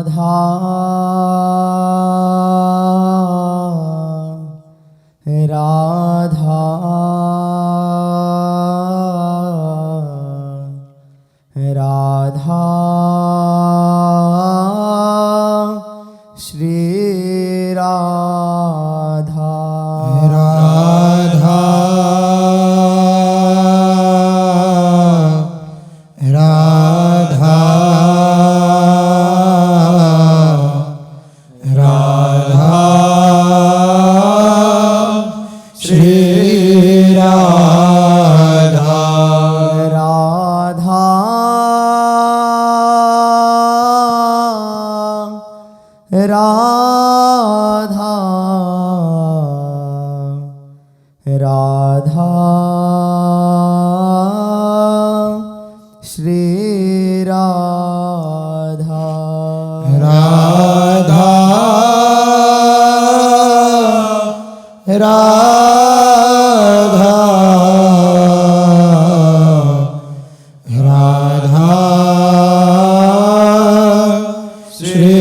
राधा राधा राधा श्री राधा राधा राधा राधा श्री राधा राधा राधा राधा श्री राधा राधा राधा राधा श्री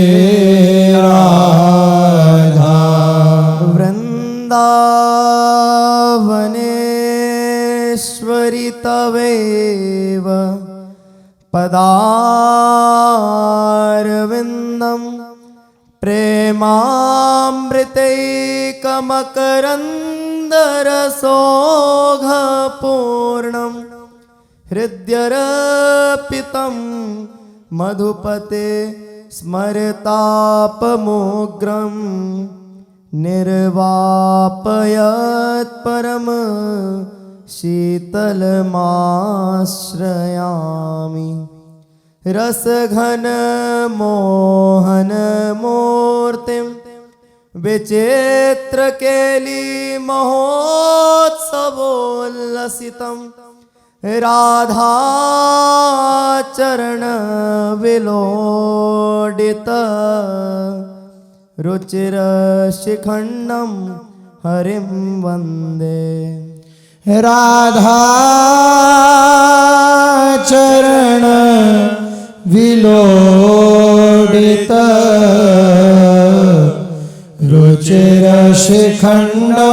राधा वृन्दावनेश्वरि तवेव पदारविन्दं प्रेमामृतैकमकरन्दरसोऽघपूर्णं हृद्यर्पितं मधुपते स्मरतापमोग्रं निर्वापयत् परम शीतलमाश्रयामि रसघन मोहन मूर्तिं विचित्रकेली महोत्सवोल्लसितं राधा चरण विलोडित रुचिरशिखण्डं हरिं वन्दे राधा चरण विलोडित रुचिरशिखण्डो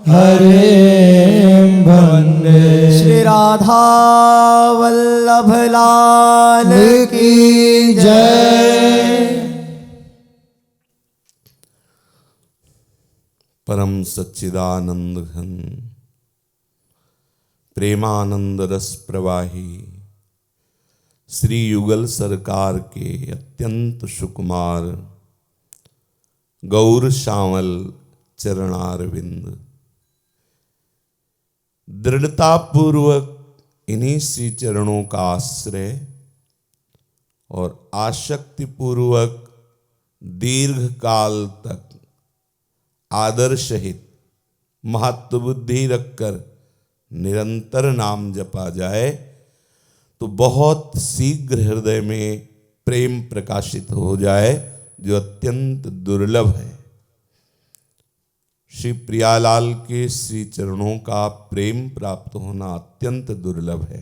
हरिं वन्दे श्री राधा वल्लभ लाल की जय। परम सच्चिदानंद घन प्रेमानंद रस प्रवाही श्री युगल सरकार के अत्यंत सुकुमार गौर श्यामल चरणारविंद दृढ़तापूर्वक इन्हीं श्री चरणों का आश्रय और आसक्तिपूर्वक दीर्घ काल तक आदर सहित महत्व बुद्धि रखकर निरंतर नाम जपा जाए तो बहुत शीघ्र हृदय में प्रेम प्रकाशित हो जाए, जो अत्यंत दुर्लभ है। श्री प्रियालाल के श्री चरणों का प्रेम प्राप्त होना अत्यंत दुर्लभ है।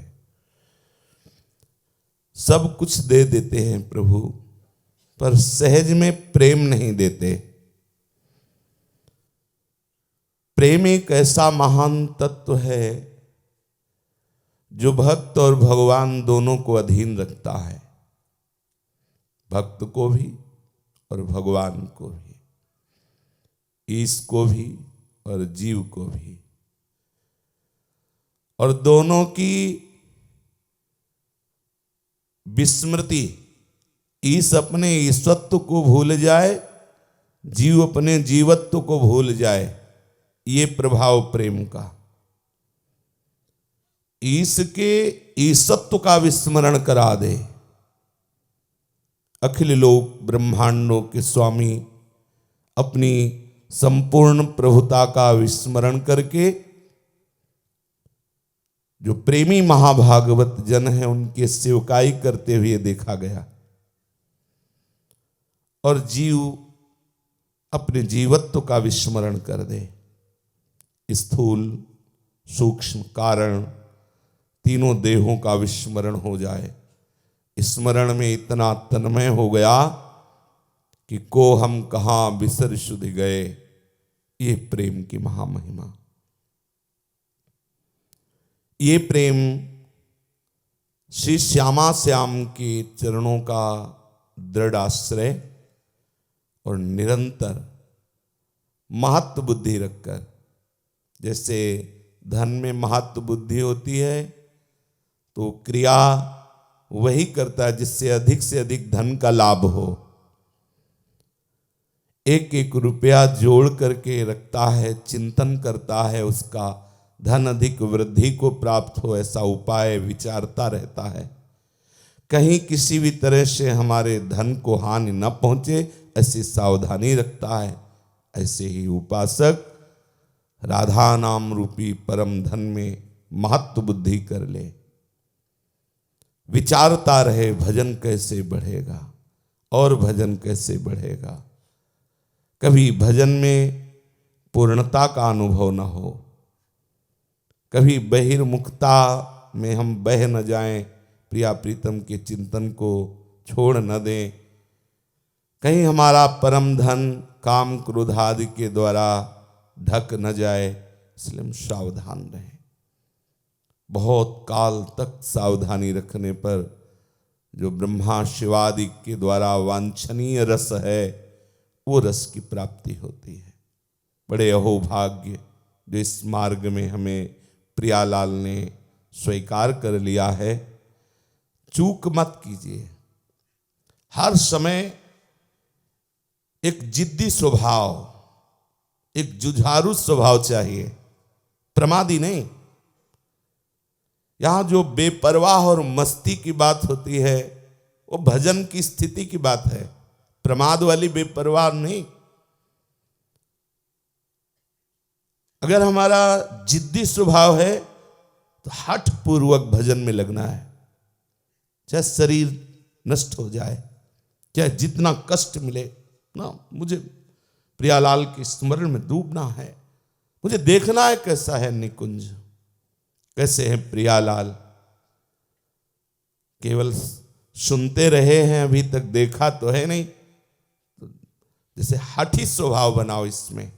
सब कुछ दे देते हैं प्रभु, पर सहज में प्रेम नहीं देते। प्रेम एक ऐसा महान तत्व है जो भक्त और भगवान दोनों को अधीन रखता है, भक्त को भी और भगवान को भी, ईश को भी और जीव को भी। और दोनों की विस्मृति, ईश अपने ईश्वत्व को भूल जाए, जीव अपने जीवत्व को भूल जाए, ये प्रभाव प्रेम का। ईश के ईशत्व का विस्मरण करा दे। अखिल लोक ब्रह्मांडों के स्वामी अपनी संपूर्ण प्रभुता का विस्मरण करके जो प्रेमी महाभागवत जन है उनके सेवकाई करते हुए देखा गया। और जीव अपने जीवत्व का विस्मरण कर दे, स्थूल सूक्ष्म कारण तीनों देहों का विस्मरण हो जाए, स्मरण में इतना तन्मय हो गया कि को हम कहाँ बिसर शुद्ध गए। ये प्रेम की महामहिमा, ये प्रेम श्री श्यामा श्याम के चरणों का दृढ़ आश्रय और निरंतर महत्व बुद्धि रखकर, जैसे धन में महत्व बुद्धि होती है तो क्रिया वही करता है जिससे अधिक से अधिक धन का लाभ हो। एक एक रुपया जोड़ करके रखता है, चिंतन करता है, उसका धन अधिक वृद्धि को प्राप्त हो ऐसा उपाय विचारता रहता है। कहीं किसी भी तरह से हमारे धन को हानि न पहुंचे ऐसी सावधानी रखता है। ऐसे ही उपासक राधा नाम रूपी परम धन में महत्व बुद्धि कर ले, विचारता रहे भजन कैसे बढ़ेगा और भजन कैसे बढ़ेगा। कभी भजन में पूर्णता का अनुभव न हो, कभी बहिर्मुखता में हम बह न जाएं, प्रिया प्रीतम के चिंतन को छोड़ न दें। कहीं हमारा परम धन काम क्रोध आदि के द्वारा ढक न जाए, इसलिए हम सावधान रहें। बहुत काल तक सावधानी रखने पर जो ब्रह्मा शिवादि के द्वारा वांछनीय रस है वो रस की प्राप्ति होती है। बड़े अहोभाग्य जो इस मार्ग में हमें प्रियालाल ने स्वीकार कर लिया है। चूक मत कीजिए, हर समय एक जिद्दी स्वभाव, एक जुझारू स्वभाव चाहिए, प्रमादी नहीं। यहां जो बेपरवाह और मस्ती की बात होती है वो भजन की स्थिति की बात है, प्रमाद वाली बेपरवाह नहीं। अगर हमारा जिद्दी स्वभाव है तो हठ पूर्वक भजन में लगना है, चाहे शरीर नष्ट हो जाए, चाहे जितना कष्ट मिले ना। मुझे प्रियालाल के स्मरण में डूबना है, मुझे देखना है कैसा है निकुंज, कैसे है प्रियालाल। केवल सुनते रहे हैं, अभी तक देखा तो है नहीं। जैसे हठी स्वभाव बनाओ, इसमें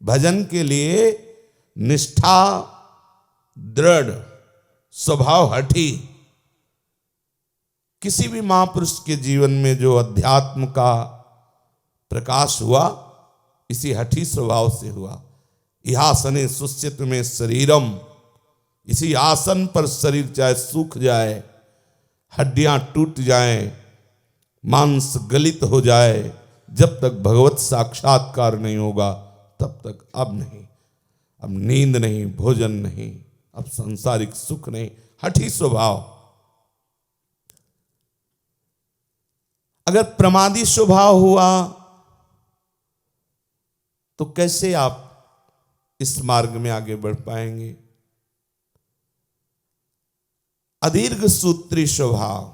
भजन के लिए निष्ठा दृढ़, स्वभाव हठी। किसी भी महापुरुष के जीवन में जो अध्यात्म का प्रकाश हुआ इसी हठी स्वभाव से हुआ। इहासने सुस्यत में शरीरम, इसी आसन पर शरीर चाहे सूख जाए, हड्डियां टूट जाएं, मांस गलित हो जाए, जब तक भगवत साक्षात्कार नहीं होगा तब तक अब नहीं, अब नींद नहीं, भोजन नहीं, अब सांसारिक सुख नहीं। हठी स्वभाव। अगर प्रमादी स्वभाव हुआ तो कैसे आप इस मार्ग में आगे बढ़ पाएंगे। अदीर्घ सूत्री स्वभाव,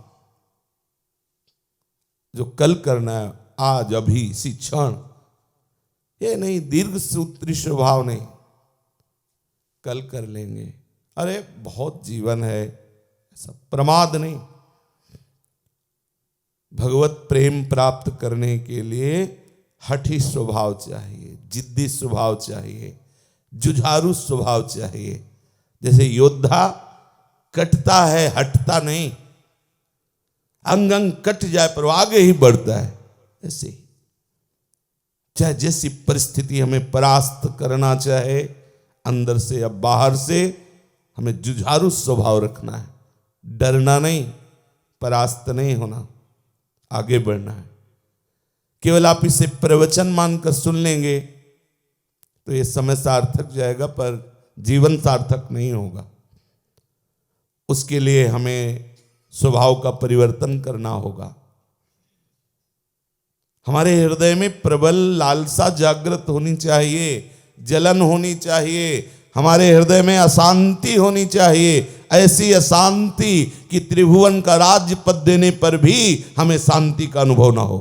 जो कल करना है आज अभी इसी क्षण, ये नहीं। दीर्घ सूत्री स्वभाव नहीं, कल कर लेंगे, अरे बहुत जीवन है, ऐसा प्रमाद नहीं। भगवत प्रेम प्राप्त करने के लिए हठी स्वभाव चाहिए, जिद्दी स्वभाव चाहिए, जुझारू स्वभाव चाहिए। जैसे योद्धा कटता है, हटता नहीं, अंग अंग कट जाए पर आगे ही बढ़ता है। ऐसे ही चाहे जैसी परिस्थिति हमें परास्त करना चाहे, अंदर से या बाहर से, हमें जुझारू स्वभाव रखना है, डरना नहीं, परास्त नहीं होना, आगे बढ़ना है। केवल आप इसे प्रवचन मानकर सुन लेंगे तो ये समय सार्थक जाएगा पर जीवन सार्थक नहीं होगा। उसके लिए हमें स्वभाव का परिवर्तन करना होगा। हमारे हृदय में प्रबल लालसा जागृत होनी चाहिए, जलन होनी चाहिए, हमारे हृदय में अशांति होनी चाहिए। ऐसी अशांति कि त्रिभुवन का राज्य पद देने पर भी हमें शांति का अनुभव ना हो।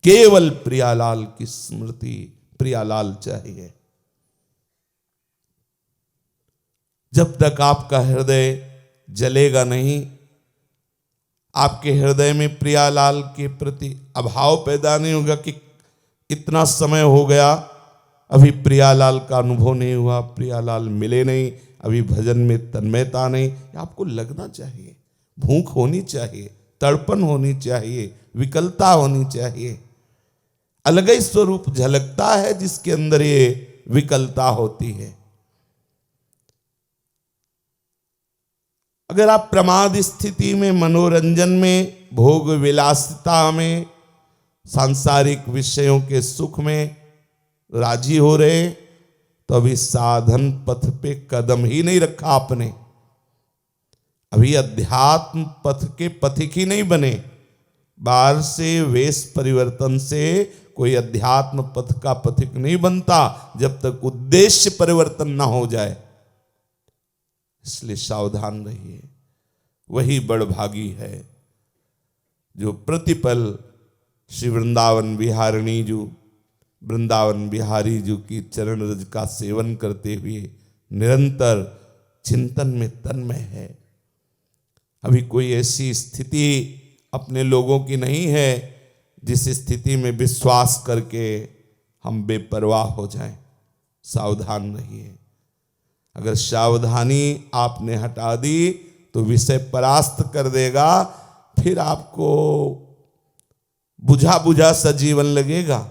केवल प्रियालाल की स्मृति, प्रियालाल चाहिए। जब तक आपका हृदय जलेगा नहीं, आपके हृदय में प्रियालाल के प्रति अभाव पैदा नहीं होगा कि इतना समय हो गया अभी प्रियालाल का अनुभव नहीं हुआ, प्रियालाल मिले नहीं, अभी भजन में तन्मयता नहीं। आपको लगना चाहिए, भूख होनी चाहिए, तड़पन होनी चाहिए, विकलता होनी चाहिए। अलग ही स्वरूप झलकता है जिसके अंदर ये विकलता होती है। अगर आप प्रमाद स्थिति में, मनोरंजन में, भोग विलासिता में, सांसारिक विषयों के सुख में राजी हो रहे तो अभी साधन पथ पे कदम ही नहीं रखा आपने, अभी अध्यात्म पथ के पथिक ही नहीं बने। बाहर से वेश परिवर्तन से कोई अध्यात्म पथ का पथिक नहीं बनता जब तक उद्देश्य परिवर्तन ना हो जाए। इसलिए सावधान रहिए। वही बड़भागी है जो प्रतिपल श्री वृंदावन बिहारिणी जी, वृंदावन बिहारी जी की चरण रज का सेवन करते हुए निरंतर चिंतन में तन्मय है। अभी कोई ऐसी स्थिति अपने लोगों की नहीं है जिस स्थिति में विश्वास करके हम बेपरवाह हो जाएं। सावधान रहिए। अगर सावधानी आपने हटा दी तो विषय परास्त कर देगा, फिर आपको बुझा बुझा सा जीवन लगेगा।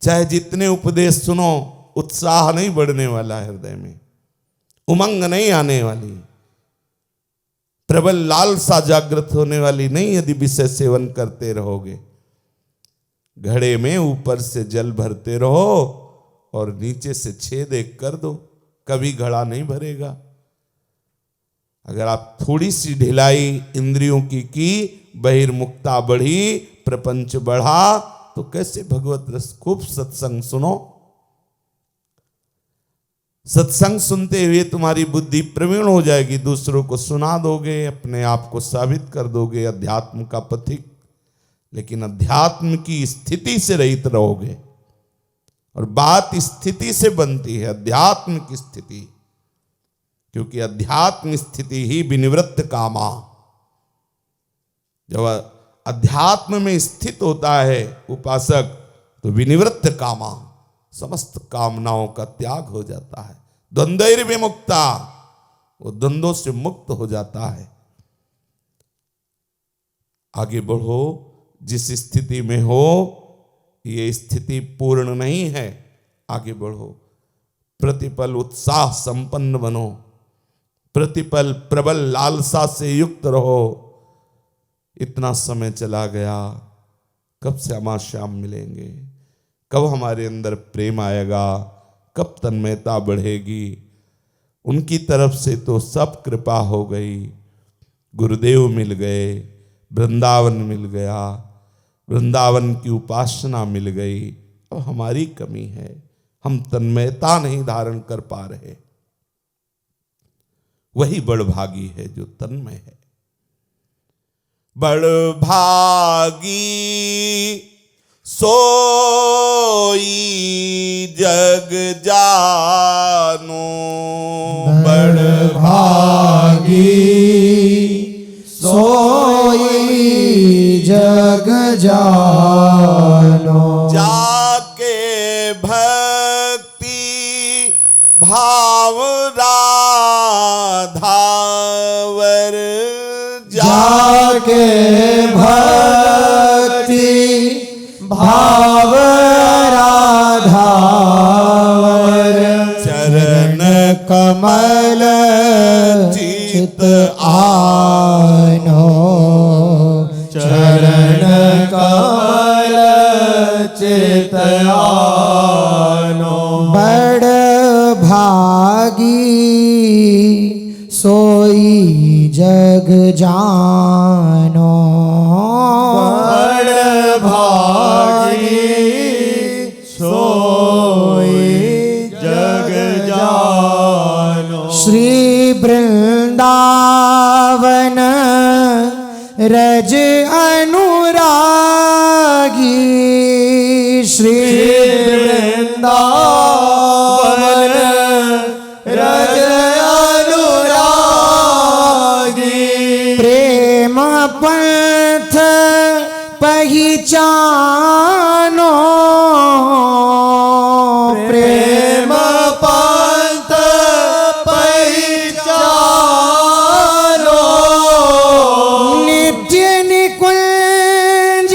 चाहे जितने उपदेश सुनो, उत्साह नहीं बढ़ने वाला, हृदय में उमंग नहीं आने वाली, प्रबल लालसा जागृत होने वाली नहीं यदि विषय सेवन करते रहोगे। घड़े में ऊपर से जल भरते रहो और नीचे से छेद एक कर दो, कभी घड़ा नहीं भरेगा। अगर आप थोड़ी सी ढिलाई इंद्रियों की बहिर्मुखता बढ़ी, प्रपंच बढ़ा, तो कैसे भगवत रस। खूब सत्संग सुनो, सत्संग सुनते हुए तुम्हारी बुद्धि प्रवीण हो जाएगी, दूसरों को सुना दोगे, अपने आप को साबित कर दोगे अध्यात्म का पथिक। लेकिन अध्यात्म की स्थिति से रहित रहोगे। और बात स्थिति से बनती है, अध्यात्म की स्थिति, क्योंकि अध्यात्म स्थिति ही विनिवृत्त कामा। जब अध्यात्म में स्थित होता है उपासक तो विनिवृत्त कामा, समस्त कामनाओं का त्याग हो जाता है। द्वंद्वैर विमुक्ता, वो द्वंद्वों से मुक्त हो जाता है। आगे बढ़ो। जिस स्थिति में हो ये स्थिति पूर्ण नहीं है, आगे बढ़ो। प्रतिपल उत्साह संपन्न बनो, प्रतिपल प्रबल लालसा से युक्त रहो। इतना समय चला गया, कब श्यामा श्याम मिलेंगे, कब हमारे अंदर प्रेम आएगा, कब तन्मयता बढ़ेगी। उनकी तरफ से तो सब कृपा हो गई, गुरुदेव मिल गए, वृंदावन मिल गया, वृंदावन की उपासना मिल गई। अब हमारी कमी है, हम तन्मयता नहीं धारण कर पा रहे। वही बड़भागी है जो तन्मय है। बड़भागी सोई जग जानो, बड़भागी सोई जग जानो। जाके भक्ति भाव राधावर, जाके भक्ति भाव राधावर, चरण कमल चित आनो, चरण कमल चित आनो। बड़ भागी सोई जग जानो, बड़ भागी सोई जग जानो। श्री वृंदावन रज अनुरागी, श्री वृंदावन रज अनुरागी, पहिचानो प्रेम पंथ पहचानो नित्य निकुंज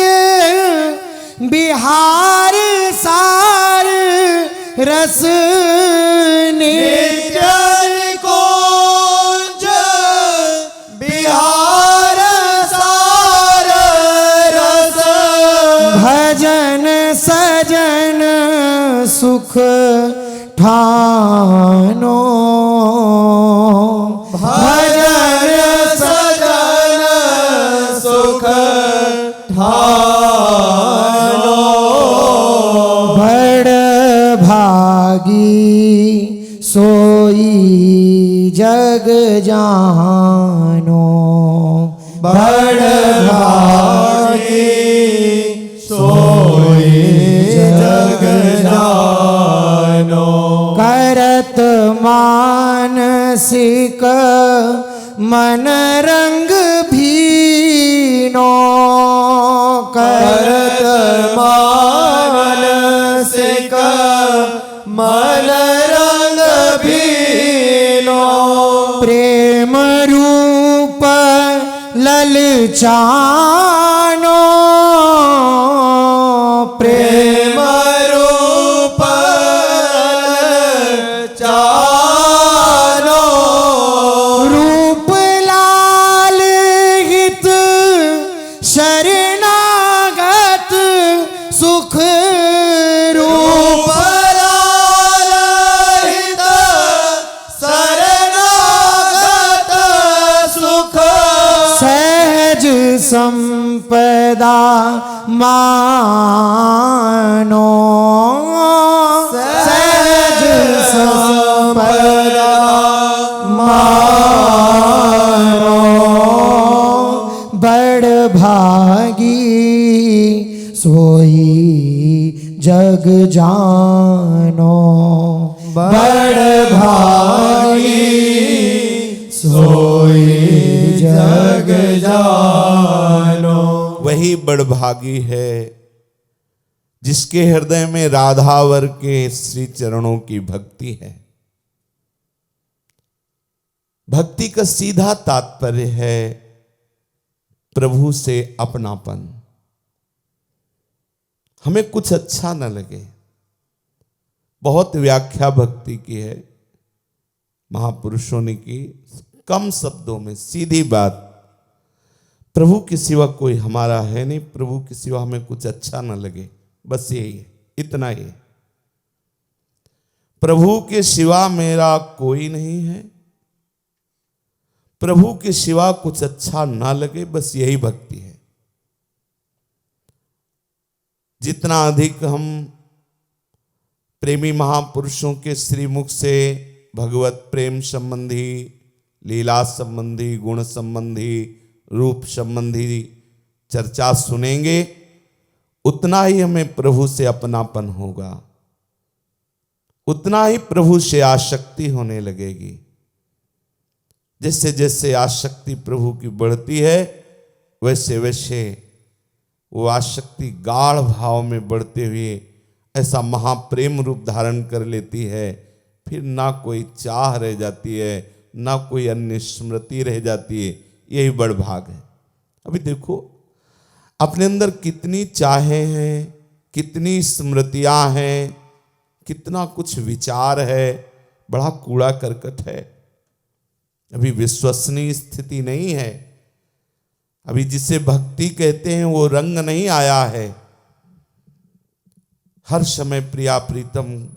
बिहार सार रस नित्य निकुंज बिहार सार रस भजन सजन सुख ठानो भजन सजन सुख ठानो बड़ भागी सोई जग जानो बड़ भागी सोई जग जानो करत मानसिक मन रंग भीनो करत मानसिक मन रंग भीनो प्रेम रूप ललचानो प्रेम रूप चानो रूप लाल हित शरणागत सुख रूप लाल हित शरणागत सुख सहज संपदा मानो सहज संपदा मानो बड़ भागी सोई जग जानो बड़ भागी सोई जग जानो वही बड़भागी है जिसके हृदय में राधावर के श्री चरणों की भक्ति है। भक्ति का सीधा तात्पर्य है प्रभु से अपनापन। हमें कुछ अच्छा न लगे, बहुत व्याख्या भक्ति की है महापुरुषों ने की, कम शब्दों में सीधी बात, प्रभु के सिवा कोई हमारा है नहीं, प्रभु के सिवा हमें कुछ अच्छा न लगे, बस यही है, इतना ही है। प्रभु के सिवा मेरा कोई नहीं है, प्रभु के सिवा कुछ अच्छा ना लगे, बस यही भक्ति है। जितना अधिक हम प्रेमी महापुरुषों के श्रीमुख से भगवत प्रेम संबंधी, लीला संबंधी, गुण संबंधी, रूप संबंधी चर्चा सुनेंगे, उतना ही हमें प्रभु से अपनापन होगा, उतना ही प्रभु से आसक्ति होने लगेगी। जैसे जैसे आसक्ति प्रभु की बढ़ती है, वैसे वैसे वो आसक्ति गाढ़ भाव में बढ़ते हुए ऐसा महाप्रेम रूप धारण कर लेती है, फिर ना कोई चाह रह जाती है, ना कोई अन्य स्मृति रह जाती है। यही बड़ भाग है। अभी देखो अपने अंदर कितनी चाहें हैं, कितनी स्मृतियां हैं, कितना कुछ विचार है, बड़ा कूड़ा करकट है। अभी विश्वसनीय स्थिति नहीं है। अभी जिसे भक्ति कहते हैं वो रंग नहीं आया है। हर समय प्रिया प्रीतम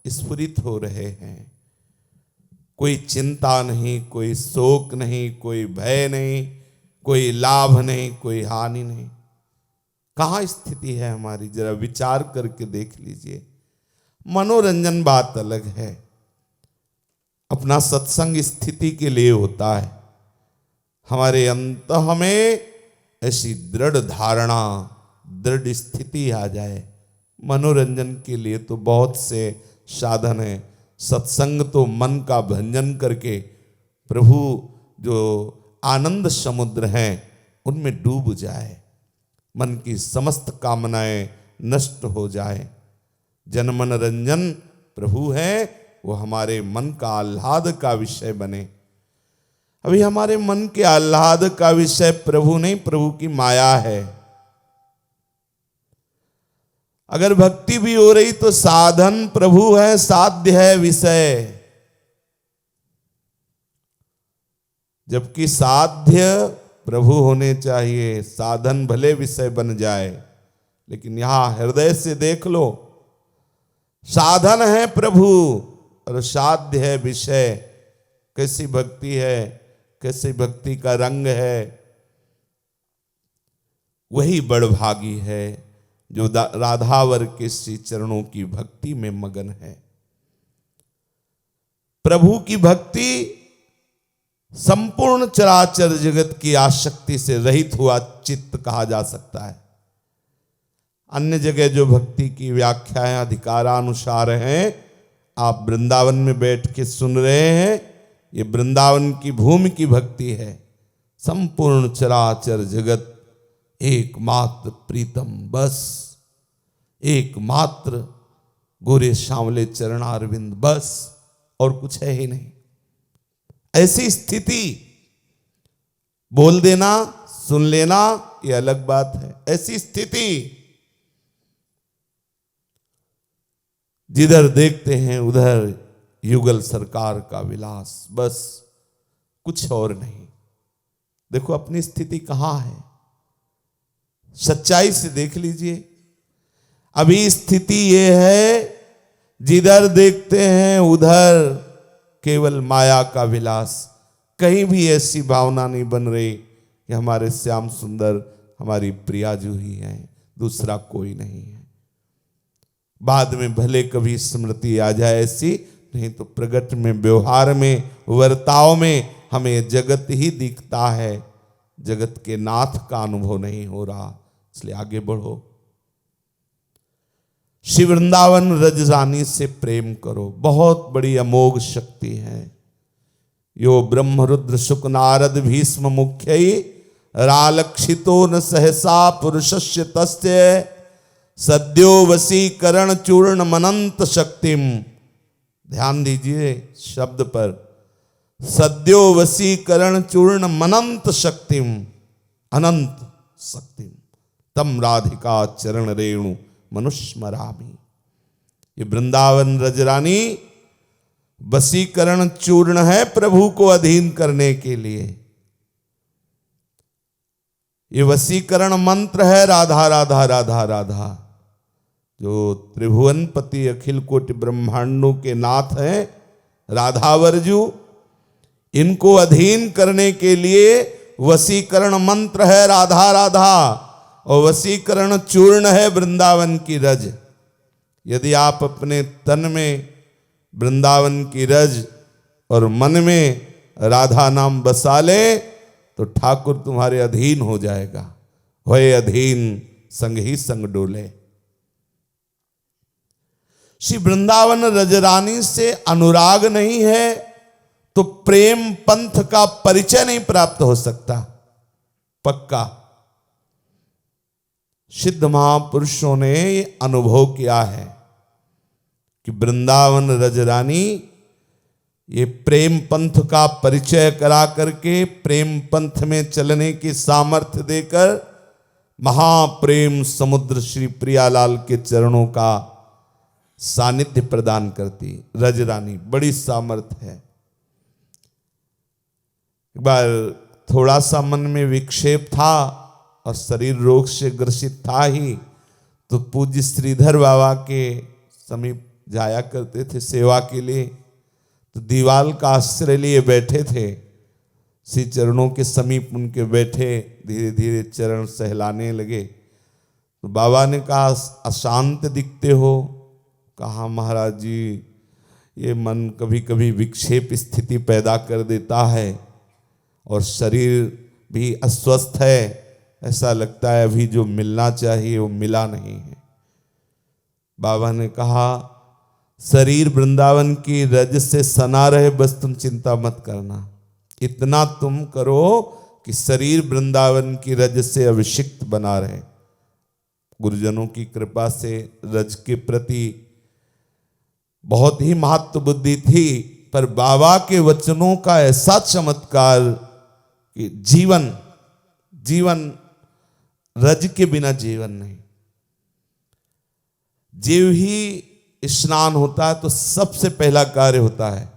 स्फुरित हो रहे हैं। कोई चिंता नहीं, कोई शोक नहीं, कोई भय नहीं, कोई लाभ नहीं, कोई हानि नहीं। कहाँ स्थिति है हमारी, जरा विचार करके देख लीजिए। मनोरंजन बात अलग है, अपना सत्संग स्थिति के लिए होता है। हमारे अंतः में ऐसी दृढ़ धारणा, दृढ़ स्थिति आ जाए। मनोरंजन के लिए तो बहुत से साधन है। सत्संग तो मन का भंजन करके प्रभु जो आनंद समुद्र हैं उनमें डूब जाए। मन की समस्त कामनाएं नष्ट हो जाए। जन मन रंजन प्रभु है, वो हमारे मन का आह्लाद का विषय बने। अभी हमारे मन के आह्लाद का विषय प्रभु नहीं, प्रभु की माया है। अगर भक्ति भी हो रही तो साधन प्रभु है, साध्य है विषय। जबकि साध्य प्रभु होने चाहिए, साधन भले विषय बन जाए। लेकिन यहां हृदय से देख लो, साधन है प्रभु और साध्य है विषय। कैसी भक्ति है, कैसी भक्ति का रंग है। वही बड़भागी है जो राधावर के श्री चरणों की भक्ति में मगन है। प्रभु की भक्ति संपूर्ण चराचर जगत की आसक्ति से रहित हुआ चित्त कहा जा सकता है। अन्य जगह जो भक्ति की व्याख्याएं अधिकारानुसार हैं, आप वृंदावन में बैठ के सुन रहे हैं, ये वृंदावन की भूमि की भक्ति है। संपूर्ण चराचर जगत एकमात्र प्रीतम, बस एकमात्र गोरे सांवले चरणारविंद, बस और कुछ है ही नहीं। ऐसी स्थिति, बोल देना सुन लेना ये अलग बात है। ऐसी स्थिति जिधर देखते हैं उधर युगल सरकार का विलास, बस कुछ और नहीं। देखो अपनी स्थिति कहां है, सच्चाई से देख लीजिए। अभी स्थिति ये है, जिधर देखते हैं उधर केवल माया का विलास। कहीं भी ऐसी भावना नहीं बन रही कि हमारे श्याम सुंदर हमारी प्रिया जूही है, दूसरा कोई नहीं है। बाद में भले कभी स्मृति आ जाए ऐसी, नहीं तो प्रगट में, व्यवहार में, वर्ताव में हमें जगत ही दिखता है। जगत के नाथ का अनुभव नहीं हो रहा, इसलिए आगे बढ़ो। श्री वृंदावन रजरानी से प्रेम करो, बहुत बड़ी अमोघ शक्ति है। यो ब्रह्म रुद्र शुक नारद भीष्म मुख्यई रालक्षितो न सहसा पुरुषस्य तस्य सद्यो वशीकरण चूर्ण मनंत शक्तिम। ध्यान दीजिए शब्द पर, सद्यो वशीकरण चूर्ण मनंत शक्तिम, अनंत शक्तिम तम राधिका चरण रेणु मनुष्मरामी। ये वृंदावन रजरानी वशीकरण चूर्ण है प्रभु को अधीन करने के लिए। ये वशीकरण मंत्र है राधा राधा राधा राधा। जो त्रिभुवनपति अखिल कोटि ब्रह्मांडों के नाथ हैं राधावरजू, इनको अधीन करने के लिए वशीकरण मंत्र है राधा राधा, और वशीकरण चूर्ण है वृंदावन की रज। यदि आप अपने तन में वृंदावन की रज और मन में राधा नाम बसा ले तो ठाकुर तुम्हारे अधीन हो जाएगा। होए अधीन संग ही संग डोले। श्री वृंदावन रजरानी से अनुराग नहीं है तो प्रेम पंथ का परिचय नहीं प्राप्त हो सकता। पक्का सिद्ध महापुरुषों ने ये अनुभव किया है कि वृंदावन रजरानी ये प्रेम पंथ का परिचय करा करके, प्रेम पंथ में चलने की सामर्थ्य देकर महाप्रेम समुद्र श्री प्रियालाल के चरणों का सानिध्य प्रदान करती रजरानी। बड़ी सामर्थ्य है। एक बार थोड़ा सा मन में विक्षेप था और शरीर रोग से ग्रसित था ही, तो पूज्य श्रीधर बाबा के समीप जाया करते थे सेवा के लिए। तो दीवाल का आश्रय लिए बैठे थे, श्री चरणों के समीप उनके बैठे, धीरे धीरे चरण सहलाने लगे। तो बाबा ने कहा अशांत दिखते हो। कहा महाराज जी ये मन कभी कभी विक्षेप स्थिति पैदा कर देता है और शरीर भी अस्वस्थ है, ऐसा लगता है अभी जो मिलना चाहिए वो मिला नहीं है। बाबा ने कहा शरीर वृंदावन की रज से सना रहे, बस तुम चिंता मत करना। इतना तुम करो कि शरीर वृंदावन की रज से अभिषिक्त बना रहे, गुरुजनों की कृपा से रज के प्रति बहुत ही महत्व बुद्धि थी, पर बाबा के वचनों का ऐसा चमत्कार कि जीवन रज के बिना जीवन नहीं। जीव ही स्नान होता है तो सबसे पहला कार्य होता है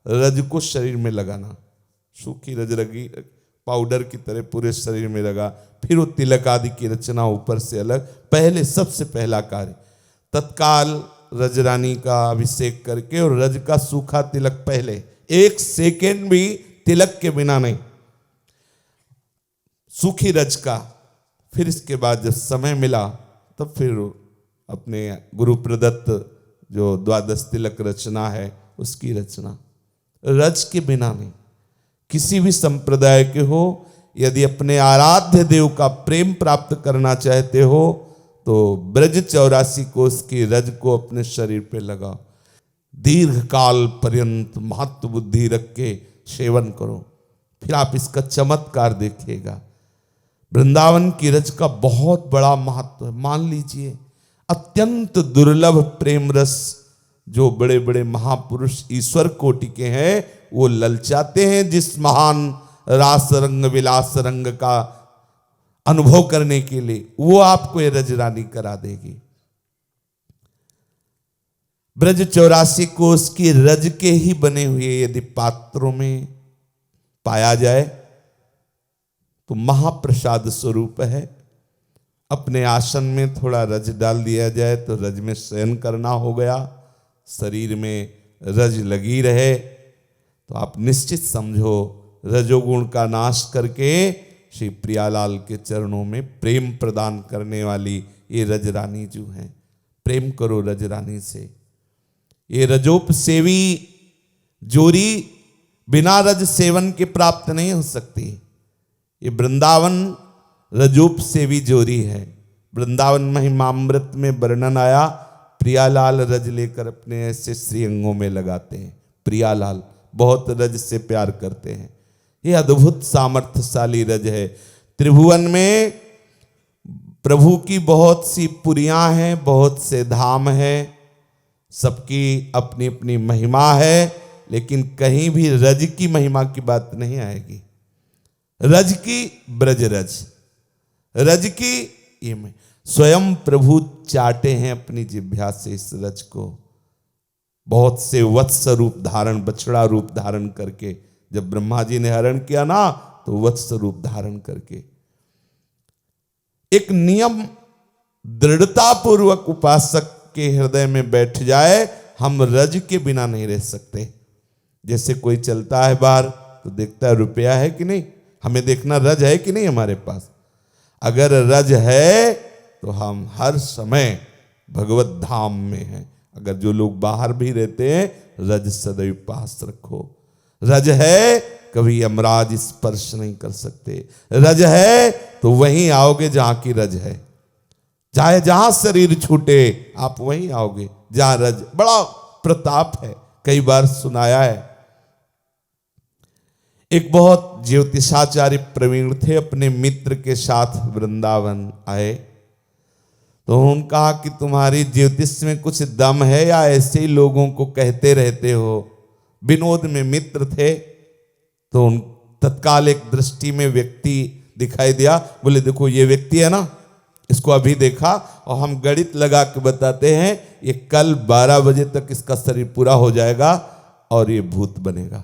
रज को शरीर में लगाना। सूखी रज लगी पाउडर की तरह पूरे शरीर में लगा, फिर वो तिलक आदि की रचना ऊपर से अलग, पहले सबसे पहला कार्य तत्काल रज रानी का अभिषेक करके और रज का सूखा तिलक पहले, एक सेकेंड भी तिलक के बिना नहीं, सूखी रज का। फिर इसके बाद जब समय मिला तब फिर अपने गुरु प्रदत्त जो द्वादश तिलक रचना है उसकी रचना, रज के बिना नहीं। किसी भी संप्रदाय के हो, यदि अपने आराध्य देव का प्रेम प्राप्त करना चाहते हो तो ब्रज 84 कोष की रज को अपने शरीर पे लगाओ, दीर्घ काल पर्यंत महत्व बुद्धि रख के सेवन करो, फिर आप इसका चमत्कार देखिएगा। वृंदावन की रज का बहुत बड़ा महत्व है। मान लीजिए अत्यंत दुर्लभ प्रेम रस जो बड़े बड़े महापुरुष ईश्वर कोटि के हैं वो ललचाते हैं जिस महान रास रंग विलास रंग का अनुभव करने के लिए, वो आपको ये रज रानी करा देगी। ब्रज 84 कोष की रज के ही बने हुए यदि पात्रों में पाया जाए तो महाप्रसाद स्वरूप है। अपने आसन में थोड़ा रज डाल दिया जाए तो रज में शयन करना हो गया, शरीर में रज लगी रहे तो आप निश्चित समझो रजोगुण का नाश करके श्री प्रियालाल के चरणों में प्रेम प्रदान करने वाली ये रज रानी जो है, प्रेम करो रज रानी से। ये रजोप सेवी जोरी बिना रज सेवन के प्राप्त नहीं हो सकती। ये वृंदावन रजोप सेवी जोरी है। वृंदावन महिमामृत में वर्णन आया, प्रियालाल रज लेकर अपने ऐसे श्रीअंगों में लगाते हैं। प्रियालाल बहुत रज से प्यार करते हैं। ये अद्भुत सामर्थ्यशाली रज है। त्रिभुवन में प्रभु की बहुत सी पुरियां हैं, बहुत से धाम हैं, सबकी अपनी अपनी महिमा है, लेकिन कहीं भी रज की महिमा की बात नहीं आएगी। रज की ब्रज रज की ये में स्वयं प्रभु चाटे हैं अपनी जिह्वा से इस रज को। बहुत से वत्स रूप धारण, बछड़ा रूप धारण करके, जब ब्रह्मा जी ने हरण किया ना तो वत्स रूप धारण करके एक नियम दृढ़ता पूर्वक उपासक के हृदय में बैठ जाए, हम रज के बिना नहीं रह सकते। जैसे कोई चलता है बाहर तो देखता है रुपया है कि नहीं, हमें देखना रज है कि नहीं हमारे पास। अगर रज है तो हम हर समय भगवत धाम में हैं। अगर जो लोग बाहर भी रहते हैं, रज सदैव पास रखो। रज है कभी यमराज स्पर्श नहीं कर सकते। रज है तो वहीं आओगे जहां की रज है। चाहे जहां शरीर छूटे आप वहीं आओगे जहां रज। बड़ा प्रताप है, कई बार सुनाया है। एक बहुत ज्योतिषाचार्य प्रवीण थे, अपने मित्र के साथ वृंदावन आए तो उन्होंने कहा कि तुम्हारी ज्योतिष में कुछ दम है या ऐसे ही लोगों को कहते रहते हो। विनोद में मित्र थे तो उन तत्काल एक दृष्टि में व्यक्ति दिखाई दिया। बोले देखो ये व्यक्ति है ना, इसको अभी देखा और हम गणित लगा के बताते हैं ये कल 12 बजे तक इसका शरीर पूरा हो जाएगा और ये भूत बनेगा।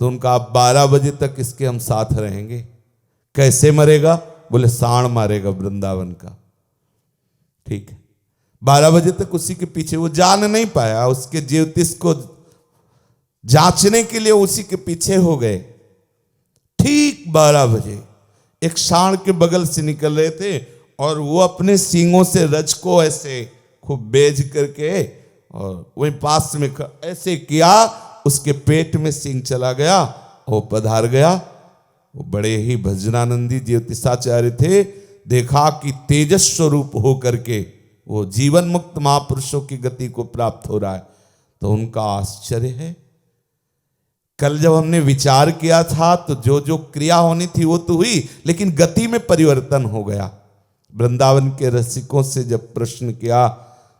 तो उनका 12 बजे तक इसके हम साथ रहेंगे। कैसे मरेगा? बोले साण मारेगा वृंदावन का। ठीक है, 12 बजे तक उसी के पीछे, वो जान नहीं पाया, उसके ज्योतिष को जांचने के लिए उसी के पीछे हो गए। ठीक 12 बजे एक साण के बगल से निकल रहे थे और वो अपने सींगों से रज को ऐसे खूब बेज करके और वहीं पास में ऐसे किया, उसके पेट में सींग चला गया, वो पधार गया। वो बड़े ही भजनानंदी ज्योतिषाचार्य थे। देखा कि तेजस स्वरूप हो करके वो जीवन मुक्त महापुरुषों की गति को प्राप्त हो रहा है, तो उनका आश्चर्य है। कल जब हमने विचार किया था तो जो जो क्रिया होनी थी वो तो हुई, लेकिन गति में परिवर्तन हो गया। वृंदावन के रसिकों से जब प्रश्न किया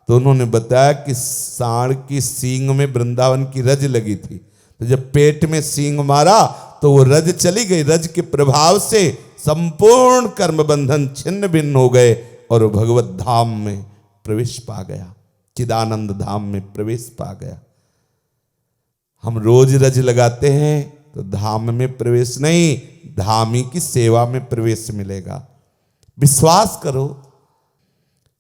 तो उन्होंने बताया कि सांड की सींग में वृंदावन की रज लगी थी, तो जब पेट में सींग मारा तो वो रज चली गई। रज के प्रभाव से संपूर्ण कर्म बंधन छिन्न भिन्न हो गए और वो भगवत धाम में प्रवेश पा गया, चिदानंद धाम में प्रवेश पा गया। हम रोज रज लगाते हैं तो धाम में प्रवेश नहीं, धामी की सेवा में प्रवेश मिलेगा। विश्वास करो,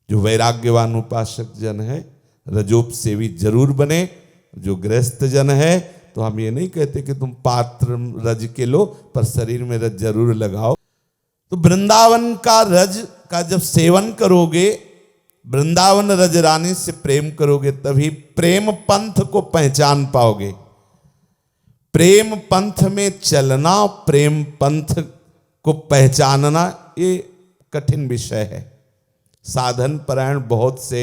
जो वैराग्यवान उपासक जन है रजोपसेवी जरूर बने। जो गृहस्थ जन है तो हम ये नहीं कहते कि तुम पात्र रज के लो, पर शरीर में रज जरूर लगाओ। तो वृंदावन का रज का जब सेवन करोगे, वृंदावन रज रानी से प्रेम करोगे, तभी प्रेम पंथ को पहचान पाओगे। प्रेम पंथ में चलना, प्रेम पंथ को पहचानना ये कठिन विषय है। साधन परायण बहुत से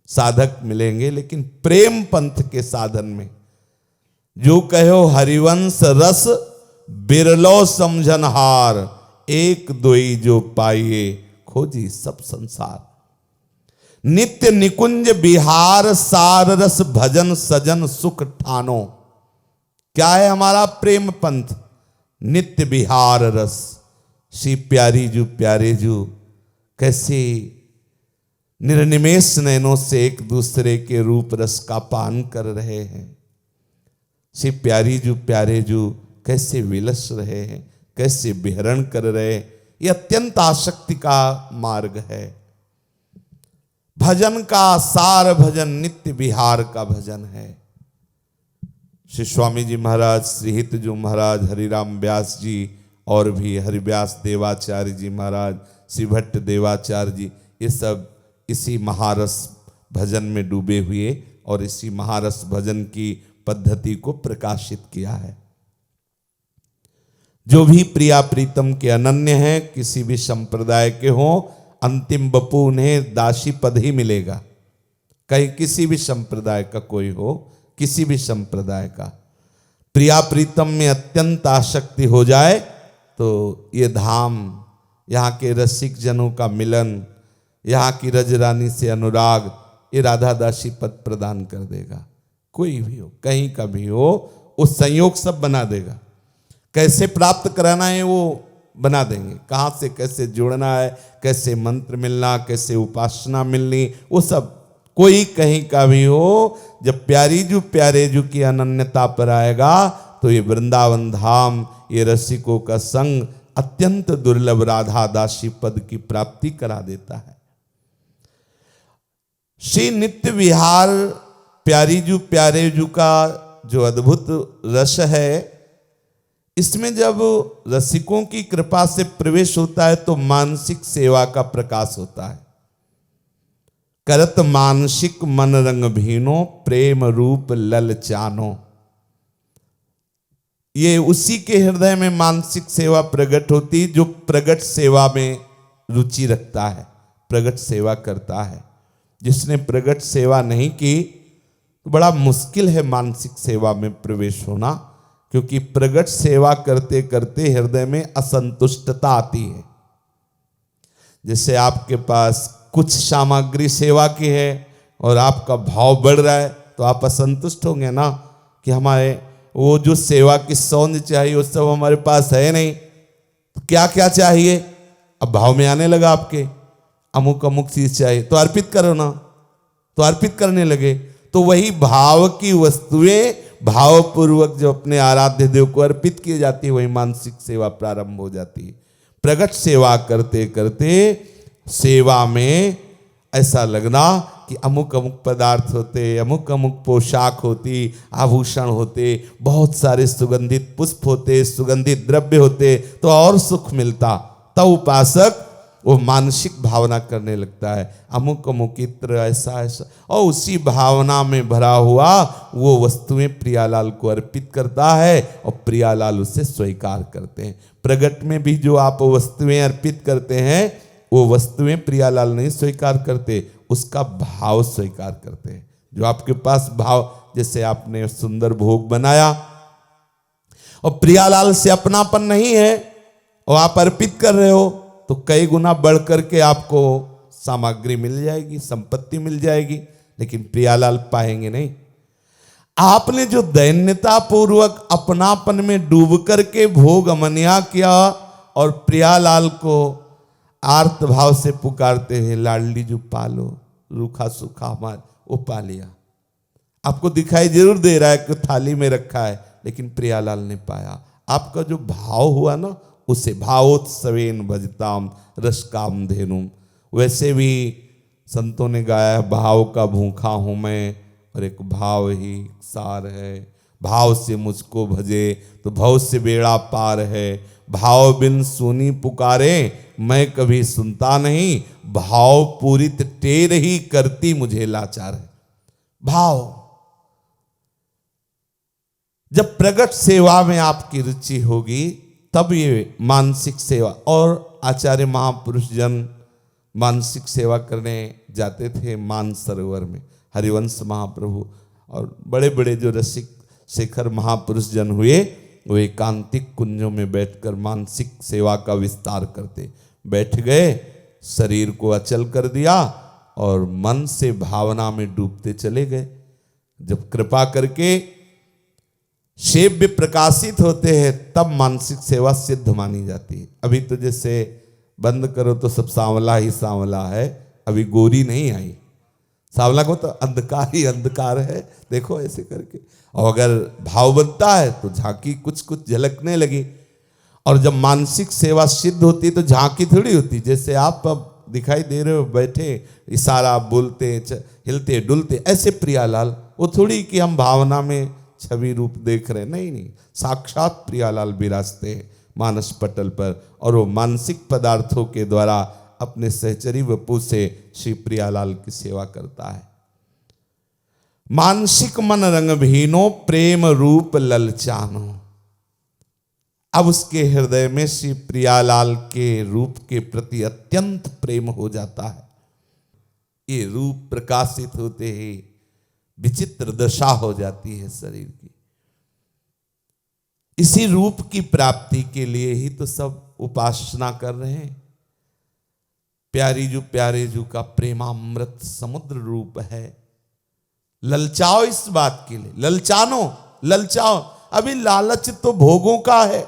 साधक मिलेंगे, लेकिन प्रेम पंथ के साधन में जो कहो हरिवंश रस बिरलो समझनहार, एक दोई जो पाइए खोजी सब संसार। नित्य निकुंज बिहार सार रस भजन सजन सुख ठानो। क्या है हमारा प्रेम पंथ? नित्य बिहार रस। श्री प्यारी जू प्यारे जू कैसे निर्निमेष नयनों से एक दूसरे के रूप रस का पान कर रहे हैं। श्री प्यारी जू प्यारे जू कैसे विलस रहे हैं, कैसे विहरण कर रहे हैं। ये अत्यंत आसक्ति का मार्ग है। भजन का सार भजन नित्य विहार का भजन है। श्री स्वामी जी महाराज, श्री हितजू महाराज, हरिराम व्यास जी और भी हरिव्यास देवाचार्य जी महाराज, श्री भट्ट देवाचार्य जी, ये सब इसी महारस भजन में डूबे हुए और इसी महारस भजन की पद्धति को प्रकाशित किया है। जो भी प्रिया प्रीतम के अनन्य हैं, किसी भी संप्रदाय के हों, अंतिम बपू उन्हें दासी पद ही मिलेगा। कहीं किसी भी संप्रदाय का कोई हो, किसी भी संप्रदाय का प्रिया प्रीतम में अत्यंत आसक्ति हो जाए तो ये धाम, यहाँ के रसिक जनों का मिलन, यहाँ की रजरानी से अनुराग, ये राधा दासी पद प्रदान कर देगा। कोई भी हो, कहीं का भी हो, वो संयोग सब बना देगा। कैसे प्राप्त कराना है वो बना देंगे, कहाँ से कैसे जुड़ना है, कैसे मंत्र मिलना, कैसे उपासना मिलनी, वो सब कोई कहीं का भी हो। जब प्यारी जू प्यारे जू की अनन्यता पर आएगा तो ये वृंदावन धाम, ये रसिकों का संग अत्यंत दुर्लभ राधा दासी पद की प्राप्ति करा देता है। श्री नित्य विहार प्यारी जू प्यारे जू का जो अद्भुत रस है, इसमें जब रसिकों की कृपा से प्रवेश होता है तो मानसिक सेवा का प्रकाश होता है। करत मानसिक मन रंग भीनो, प्रेम रूप ललचानो। ये उसी के हृदय में मानसिक सेवा प्रकट होती जो प्रगट सेवा में रुचि रखता है, प्रगट सेवा करता है। जिसने प्रगट सेवा नहीं की तो बड़ा मुश्किल है मानसिक सेवा में प्रवेश होना, क्योंकि प्रगट सेवा करते करते हृदय में असंतुष्टता आती है। जैसे आपके पास कुछ सामग्री सेवा की है और आपका भाव बढ़ रहा है तो आप असंतुष्ट होंगे ना, कि हमारे वो जो सेवा की सौंद चाहिए वो सब हमारे पास है नहीं, तो क्या क्या चाहिए। अब भाव में आने लगा आपके, अमुक अमुक चीज चाहिए तो अर्पित करो ना, तो अर्पित करने लगे। तो वही भाव की वस्तुएं भावपूर्वक जो अपने आराध्य देव को अर्पित की जाती है, वही मानसिक सेवा प्रारंभ हो जाती है। प्रगट सेवा करते करते सेवा में ऐसा लगना कि अमुक अमुक पदार्थ होते, अमुक अमुक पोशाक होती, आभूषण होते, बहुत सारे सुगंधित पुष्प होते, सुगंधित द्रव्य होते, तो और सुख मिलता। तब उपासक वो मानसिक भावना करने लगता है, अमुक अमुक इत्र ऐसा ऐसा, और उसी भावना में भरा हुआ वो वस्तुएं प्रियालाल को अर्पित करता है और प्रियालाल उसे स्वीकार करते हैं। प्रगट में भी जो आप वस्तुएं अर्पित करते हैं वो वस्तुएं प्रियालाल नहीं स्वीकार करते, उसका भाव स्वीकार करते हैं। जो आपके पास भाव, जैसे आपने सुंदर भोग बनाया और प्रियालाल से अपनापन नहीं है और आप अर्पित कर रहे हो, तो कई गुना बढ़ करके आपको सामग्री मिल जाएगी, संपत्ति मिल जाएगी, लेकिन प्रियालाल पाएंगे नहीं। आपने जो दैन्यता पूर्वक अपनापन में डूब करके भोग अमनिया किया और प्रियालाल को आर्त भाव से पुकारते हुए लाडली जो पालो रूखा सूखा हमार, वो पा लिया। आपको दिखाई जरूर दे रहा है कि थाली में रखा है, लेकिन प्रियालाल ने पाया। आपका जो भाव हुआ ना, उसे भावोत्सवेन भजताम रसकाम धेनुम। वैसे भी संतों ने गाया है, भाव का भूखा हूं मैं और एक भाव ही सार है। भाव से मुझको भजे तो भव से बेड़ा पार है। भाव बिन सुनी पुकारे मैं कभी सुनता नहीं। भाव पूरित टेर ही करती मुझे लाचार है। भाव जब प्रगट सेवा में आपकी रुचि होगी तब ये मानसिक सेवा। और आचार्य महापुरुष जन मानसिक सेवा करने जाते थे मान सरोवर में। हरिवंश महाप्रभु और बड़े बड़े जो रसिक शेखर महापुरुष जन हुए, वो एकांतिक कुंजों में बैठकर मानसिक सेवा का विस्तार करते। बैठ गए, शरीर को अचल कर दिया और मन से भावना में डूबते चले गए। जब कृपा करके सेव्य प्रकाशित होते हैं तब मानसिक सेवा सिद्ध मानी जाती है। अभी तो जैसे बंद करो तो सब सांवला ही सांवला है, अभी गोरी नहीं आई। सांवला को तो अंधकार ही अंधकार है, देखो ऐसे करके। और अगर भाव बनता है तो झांकी कुछ कुछ झलकने लगी। और जब मानसिक सेवा सिद्ध होती है तो झांकी थोड़ी होती। जैसे आप अब दिखाई दे रहे हो बैठे, इशारा बोलते हिलते डुलते, ऐसे प्रियालाल वो थोड़ी कि हम भावना में छवि रूप देख रहे, नहीं नहीं, साक्षात प्रियालाल विराजते हैं मानस पटल पर। और वो मानसिक पदार्थों के द्वारा अपने सहचरी वपु से श्री प्रियालाल की सेवा करता है। मानसिक मन रंग भीनो प्रेम रूप ललचानो। अब उसके हृदय में श्री प्रियालाल के रूप के प्रति अत्यंत प्रेम हो जाता है। ये रूप प्रकाशित होते ही विचित्र दशा हो जाती है शरीर की। इसी रूप की प्राप्ति के लिए ही तो सब उपासना कर रहे हैं। प्यारे जू का प्रेमामृत समुद्र रूप है। ललचाओ इस बात के लिए, ललचाओ। अभी लालच तो भोगों का है,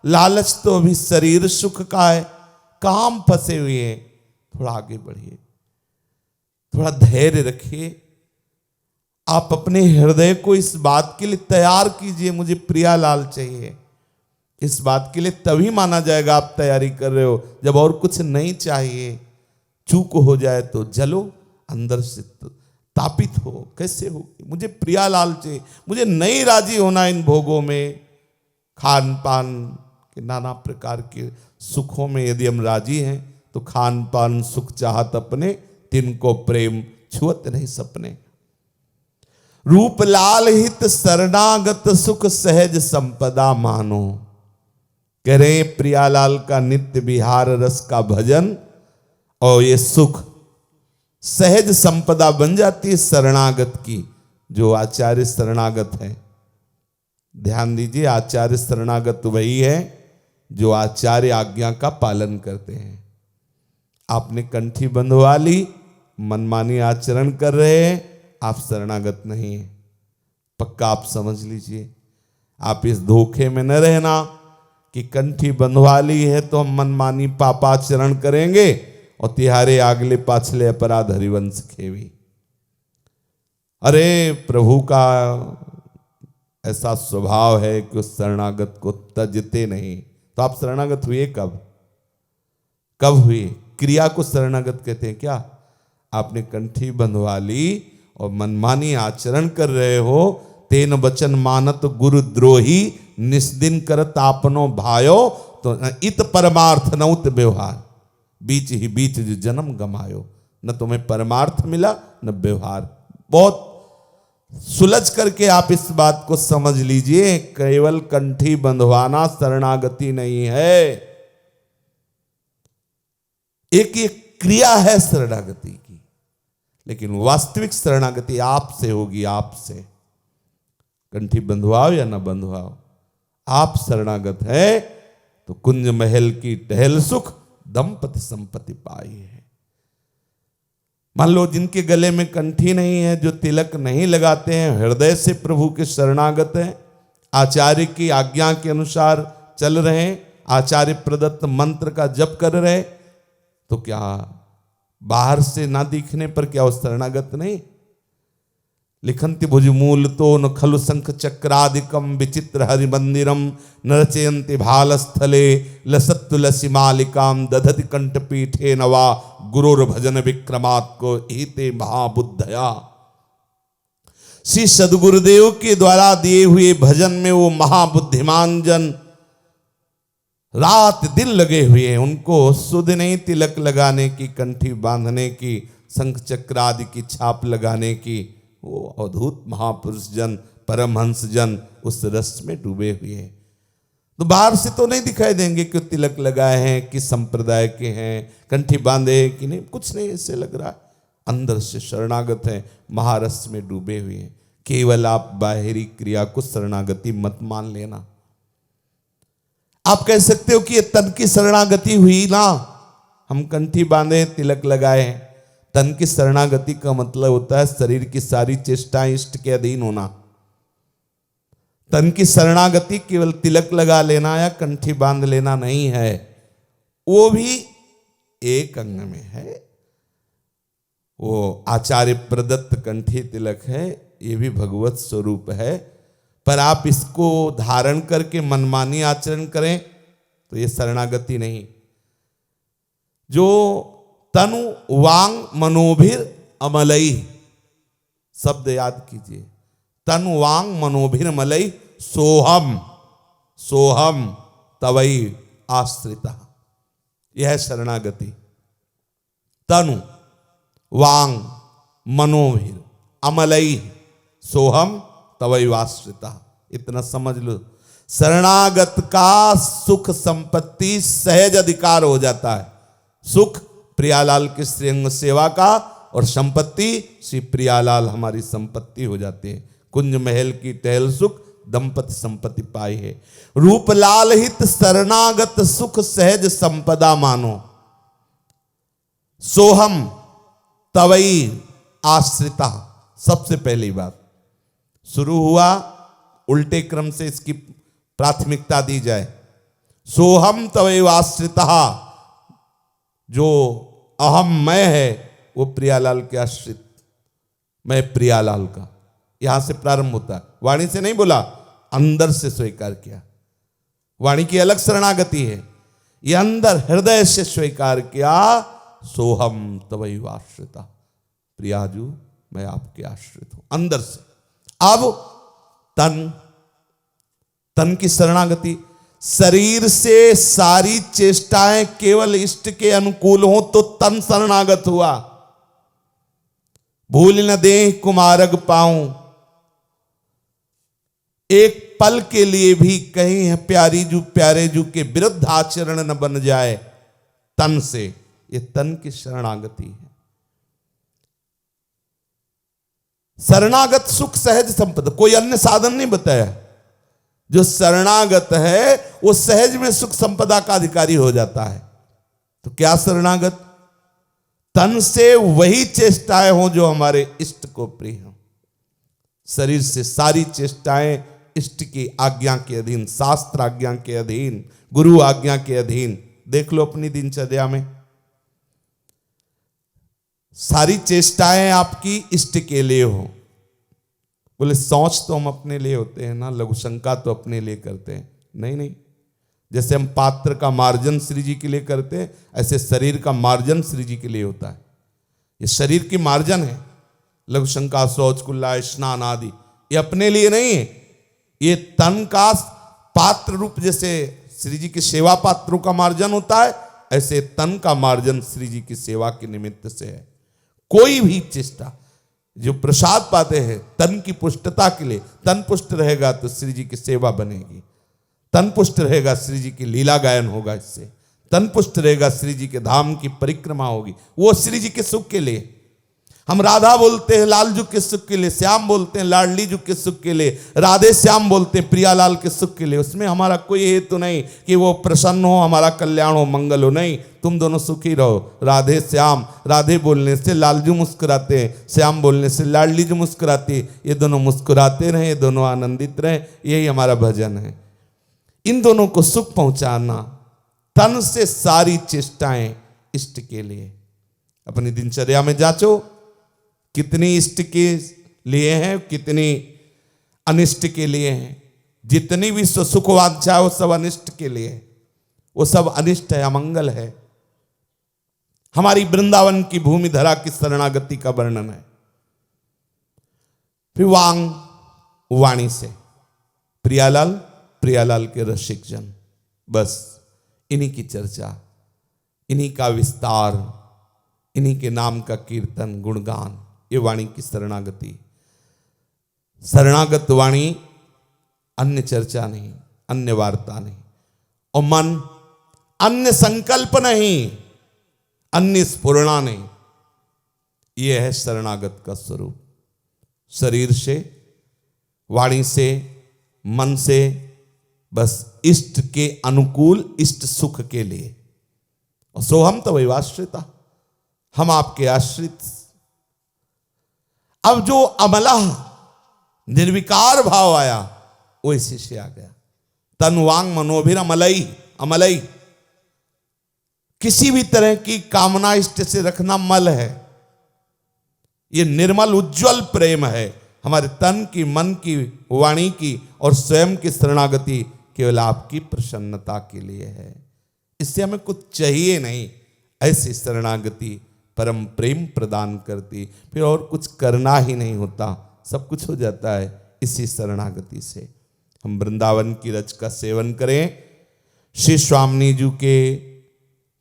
लालच तो अभी शरीर सुख का है। काम फंसे हुए हैं, थोड़ा आगे बढ़िए, थोड़ा धैर्य रखिए। आप अपने हृदय को इस बात के लिए तैयार कीजिए, मुझे प्रियालाल चाहिए। इस बात के लिए तभी माना जाएगा आप तैयारी कर रहे हो जब और कुछ नहीं चाहिए। चूक हो जाए तो जलो, अंदर से तापित हो। कैसे हो? मुझे प्रियालाल चाहिए, मुझे नहीं राजी होना इन भोगों में। खान पान के नाना प्रकार के सुखों में यदि हम राजी हैं तो खान पान सुख चाहत अपने, तिनको प्रेम छुअत नहीं सपने। रूप लाल हित शरणागत सुख सहज संपदा मानो। कह रहे प्रियालाल का नित्य विहार रस का भजन और ये सुख सहज संपदा बन जाती है शरणागत की, जो आचार्य शरणागत है। ध्यान दीजिए, आचार्य शरणागत वही है जो आचार्य आज्ञा का पालन करते हैं। आपने कंठी बंधवा ली, मनमानी आचरण कर रहे हैं, आप शरणागत नहीं है। पक्का आप समझ लीजिए। आप इस धोखे में न रहना कि कंठी बंधवा ली है तो हम मनमानी पापाचरण करेंगे और तिहारे आगले पाछले अपराध हरिवंश खेवी। अरे प्रभु का ऐसा स्वभाव है कि उस शरणागत को तजते नहीं। तो आप शरणागत हुए कब हुए? क्रिया को शरणागत कहते हैं क्या? आपने कंठी बंधवा ली और मनमानी आचरण कर रहे हो। तेन वचन मानत गुरुद्रोही निस्दिन करत आपनो भायो। तो इत परमार्थ न उत व्यवहार, बीच ही बीच जो जन्म गमायो। न तुम्हें परमार्थ मिला न व्यवहार। बहुत सुलझ करके आप इस बात को समझ लीजिए। केवल कंठी बंधवाना शरणागति नहीं है, एक क्रिया है शरणागति की। लेकिन वास्तविक शरणागति आपसे होगी, आपसे। कंठी बंधवाओ या न बंधवाओ, आप शरणागत है तो कुंज महल की टहल सुख दंपति संपत्ति पाई है। मान लो जिनके गले में कंठी नहीं है, जो तिलक नहीं लगाते हैं, हृदय से प्रभु के शरणागत हैं, आचार्य की आज्ञा के अनुसार चल रहे हैं, आचार्य प्रदत्त मंत्र का जप कर रहे, तो क्या बाहर से ना दिखने पर क्या वो शरणागत नहीं? लिखन्ति भुजमूल तो न खलु शंख चक्रादिकम विचित्र हरि मंदिरम न रचयन्ति भालस्थले लसत्तुलसी मालिकाम दधति कंठपीठे नवा गुरुर भजन विक्रमात् को एते महाबुद्धया। श्री सदगुरुदेव के द्वारा दिए हुए भजन में वो महाबुद्धिमान जन रात दिन लगे हुए हैं। उनको सुध नहीं तिलक लगाने की, कंठी बांधने की, शंख चक्र आदि की छाप लगाने की। वो अद्भुत महापुरुष जन, परमहंस जन उस रस में डूबे हुए हैं। तो बाहर से तो नहीं दिखाई देंगे कि तिलक लगाए हैं, किस संप्रदाय के हैं, कंठी बांधे हैं कि नहीं, कुछ नहीं ऐसे लग रहा। अंदर से शरणागत हैं, महारस में डूबे हुए हैं। केवल आप बाहरी क्रिया को शरणागति मत मान लेना। आप कह सकते हो कि ये तन की शरणागति हुई ना, हम कंठी बांधे, तिलक लगाए। तन की शरणागति का मतलब होता है शरीर की सारी चेष्टाएं इष्ट के अधीन होना। तन की शरणागति केवल तिलक लगा लेना या कंठी बांध लेना नहीं है, वो भी एक अंग में है। वो आचार्य प्रदत्त कंठी तिलक है, ये भी भगवत स्वरूप है। पर आप इसको धारण करके मनमानी आचरण करें तो ये शरणागति नहीं। जो तनु वांग मनोभिर अमलई, शब्द याद कीजिए, तनु वांग मनोभिर मलई सोहम सोहम तवई आश्रिता, यह शरणागति। तनु वांग मनोभिर अमलई सोहम तवई आश्रिता, इतना समझ लो। शरणागत का सुख संपत्ति सहज अधिकार हो जाता है। सुख प्रियालाल के श्रीअंग सेवा का, और संपत्ति श्री प्रियालाल हमारी संपत्ति हो जाती है। कुंज महल की टहल सुख दंपति संपत्ति पाई है। रूपलाल हित शरणागत सुख सहज संपदा मानो, सोहम तवई आश्रिता। सबसे पहली बात शुरू हुआ, उल्टे क्रम से इसकी प्राथमिकता दी जाए। सोहम तवैव आश्रिता, जो अहम मैं है वो प्रियालाल के आश्रित, मैं प्रियालाल का। यहां से प्रारंभ होता है, वाणी से नहीं बोला, अंदर से स्वीकार किया। वाणी की अलग शरणागति है, ये अंदर हृदय से स्वीकार किया। सोहम तवैव आश्रिता, प्रियाजू मैं आपके आश्रित हूं, अंदर से। अब तन की शरणागति, शरीर से सारी चेष्टाएं केवल इष्ट के अनुकूल हो तो तन शरणागत हुआ। भूल न देह कुमारग पाऊं, एक पल के लिए भी कहीं प्यारी जू प्यारे जू के विरुद्ध आचरण न बन जाए तन से, ये तन की शरणागति है। शरणागत सुख सहज संपदा, कोई अन्य साधन नहीं बताया। जो शरणागत है वो सहज में सुख संपदा का अधिकारी हो जाता है। तो क्या शरणागत? तन से वही चेष्टाएं हो जो हमारे इष्ट को प्रिय हो। शरीर से सारी चेष्टाएं इष्ट की आज्ञा के अधीन, शास्त्र आज्ञा के अधीन, गुरु आज्ञा के अधीन। देख लो अपनी दिनचर्या में, सारी चेष्टाएं आपकी इष्ट के लिए हो। बोले शौच तो हम अपने लिए होते हैं ना, लघु शंका तो अपने लिए करते हैं। नहीं नहीं, जैसे हम पात्र का मार्जन श्री जी के लिए करते हैं, ऐसे शरीर का मार्जन श्री जी के लिए होता है। ये शरीर की मार्जन है। लघु शंका, शौच, कुल्ला, स्नान आदि ये अपने लिए नहीं है। ये तन का पात्र रूप, जैसे श्री जी की सेवा पात्रों का मार्जन होता है, ऐसे तन का मार्जन श्री जी की सेवा के निमित्त से है। कोई भी चेष्टा जो प्रसाद पाते हैं तन की पुष्टता के लिए, तन पुष्ट रहेगा तो श्री जी की सेवा बनेगी। तन पुष्ट रहेगा, श्री जी की लीला गायन होगा। इससे तन पुष्ट रहेगा, श्री जी के धाम की परिक्रमा होगी, वो श्री जी के सुख के लिए। हम राधा बोलते हैं लालजू के सुख के लिए, श्याम बोलते हैं लाडली जू के सुख के लिए, राधे श्याम बोलते हैं प्रियालाल के सुख के लिए। उसमें हमारा कोई हेतु नहीं कि वो प्रसन्न हो, हमारा कल्याण हो, मंगल हो, नहीं, तुम दोनों सुखी रहो। राधे श्याम, राधे बोलने से लालजू मुस्कुराते हैं, श्याम बोलने से लाडली जू मुस्कुराती है, ये दोनों मुस्कुराते रहे, ये दोनों आनंदित रहे, यही हमारा भजन है। इन दोनों को सुख पहुंचाना, तन से सारी चेष्टाएं इष्ट के लिए। अपनी दिनचर्या में जांचो, कितनी इष्ट के लिए हैं, कितनी अनिष्ट के लिए हैं। जितनी भी सुख वांछा है वो सब अनिष्ट के लिए, वो सब अनिष्ट है, अमंगल है। हमारी वृंदावन की भूमि धरा की शरणागति का वर्णन है। फिर वांग, वाणी से प्रियालाल, प्रियालाल के रसिक जन, बस इन्हीं की चर्चा, इन्हीं का विस्तार, इन्हीं के नाम का कीर्तन, गुणगान, ये वाणी की शरणागति। शरणागत वाणी, अन्य चर्चा नहीं, अन्य वार्ता नहीं, और मन अन्य संकल्प नहीं, अन्य स्फुरणा नहीं। यह है शरणागत का स्वरूप। शरीर से, वाणी से, मन से, बस इष्ट के अनुकूल, इष्ट सुख के लिए। और सोहम तो वैवाश्रिता, हम आपके आश्रित। अब जो अमला निर्विकार भाव आया वो इसी से आ गया। तन वांग मनोभिर अमलई, अमलई, किसी भी तरह की कामना इष्ट से रखना मल है। ये निर्मल उज्जवल प्रेम है। हमारे तन की, मन की, वाणी की और स्वयं की शरणागति केवल आपकी प्रसन्नता के लिए है। इससे हमें कुछ चाहिए नहीं। ऐसी शरणागति परम प्रेम प्रदान करती, फिर और कुछ करना ही नहीं होता, सब कुछ हो जाता है इसी शरणागति से। हम वृंदावन की रच का सेवन करें। श्री स्वामी जी के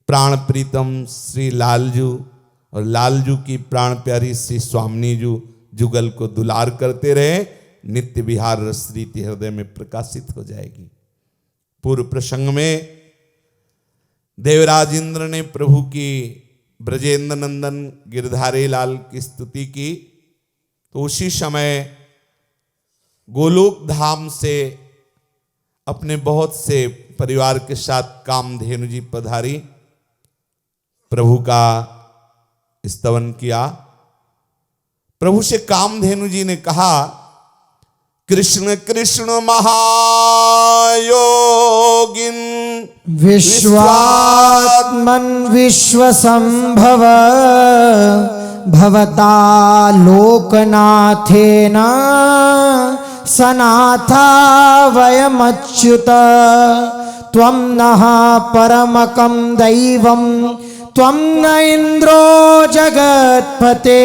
प्राण प्रीतम श्री लालजू और लालजू की प्राण प्यारी श्री स्वामी जी जुगल को दुलार करते रहे। नित्य विहार रस रीति हृदय में प्रकाशित हो जाएगी। पूर्व प्रसंग में देवराज इंद्र ने प्रभु की ब्रजेंद्र नंदन गिरधारी लाल की स्तुति की, तो उसी समय गोलोक धाम से अपने बहुत से परिवार के साथ कामधेनु जी पधारी, प्रभु का स्तवन किया। प्रभु से कामधेनु जी ने कहा, कृष्ण कृष्ण महायोगिन विश्वात्मन विश्वसंभव भवता लोकनाथेन सनाथा वयमच्युत त्वं नः परमकं दैवं त्वं न इन्द्रो जगत्पते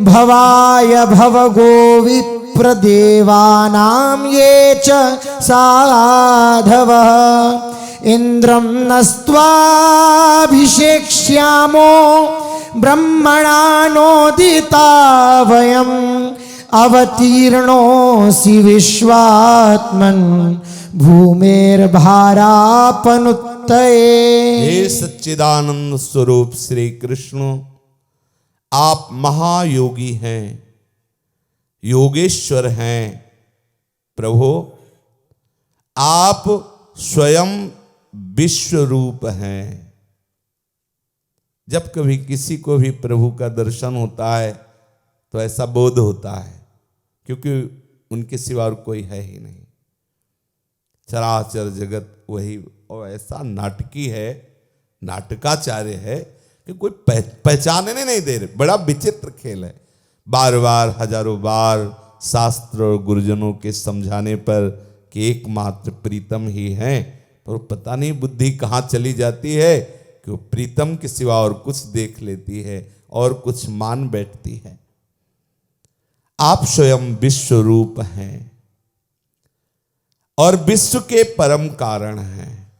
भवाय भवगो विप्रदेवानां ये च साधवः इंद्रं नस्त्वाभिषेक्ष्यामो ब्रह्मणा नोदिता वयम् अवतीर्णोऽसि विश्वात्मन् भूमेर्भारापनुत्तये। हे सच्चिदानंद स्वरूप श्री कृष्ण, आप महायोगी हैं, योगेश्वर हैं। प्रभु, आप स्वयं विश्व रूप हैं। जब कभी किसी को भी प्रभु का दर्शन होता है तो ऐसा बोध होता है, क्योंकि उनके सिवा और कोई है ही नहीं। चराचर जगत वही, और ऐसा नाटकी है, नाटकाचार्य है कि कोई पहचानने नहीं दे रहे। बड़ा विचित्र खेल है। बार बार, हजारों बार शास्त्र और गुरुजनों के समझाने पर कि एकमात्र प्रीतम ही हैं, पर पता नहीं बुद्धि कहाँ चली जाती है कि वो प्रीतम के सिवा और कुछ देख लेती है और कुछ मान बैठती है। आप स्वयं विश्व रूप हैं और विश्व के परम कारण हैं।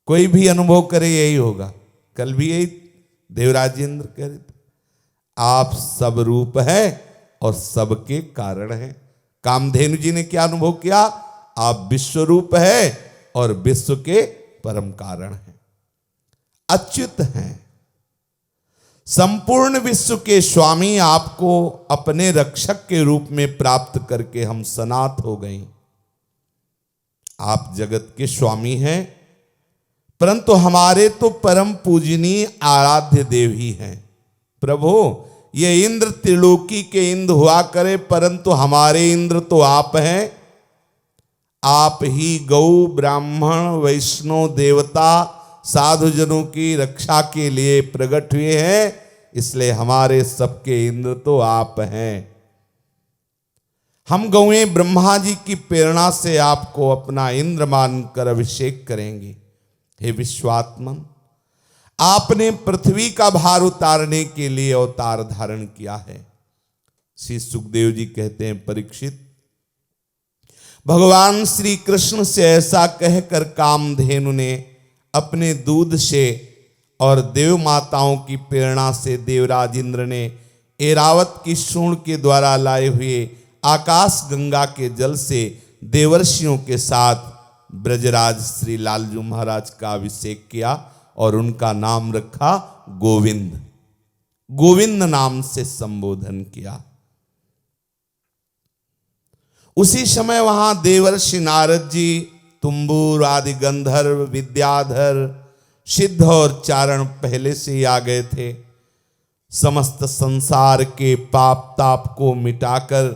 कोई भी अनुभव करे यही होगा। कल भी यही देवराज इंद्र कह रहे थे, आप सब रूप हैं और सबके कारण हैं। कामधेनु जी ने क्या अनुभव किया? आप विश्व रूप है और विश्व के परम कारण हैं, अच्युत हैं, संपूर्ण विश्व के स्वामी आपको अपने रक्षक के रूप में प्राप्त करके हम सनात हो गए। आप जगत के स्वामी हैं, परंतु हमारे तो परम पूजनीय आराध्य देव ही हैं। प्रभु, ये इंद्र त्रिलोकी के इंद्र हुआ करे, परंतु हमारे इंद्र तो आप हैं। आप ही गौ ब्राह्मण वैष्णव देवता साधुजनों की रक्षा के लिए प्रकट हुए हैं, इसलिए हमारे सबके इंद्र तो आप हैं। हम गौएं ब्रह्मा जी की प्रेरणा से आपको अपना इंद्र मानकर अभिषेक करेंगे। हे विश्वात्मन, आपने पृथ्वी का भार उतारने के लिए अवतार धारण किया है। श्री सुखदेव जी कहते हैं, परीक्षित, भगवान श्री कृष्ण से ऐसा कहकर कामधेनु ने अपने दूध से और देव माताओं की प्रेरणा से देवराज इंद्र ने ऐरावत की सूंड के द्वारा लाए हुए आकाश गंगा के जल से देवर्षियों के साथ ब्रजराज श्री लालजू महाराज का अभिषेक किया और उनका नाम रखा गोविंद। गोविंद नाम से संबोधन किया। उसी समय वहां देवर्षि नारद जी, तुम्बुर आदि गंधर्व, विद्याधर, सिद्ध और चारण पहले से ही आ गए थे। समस्त संसार के पाप ताप को मिटाकर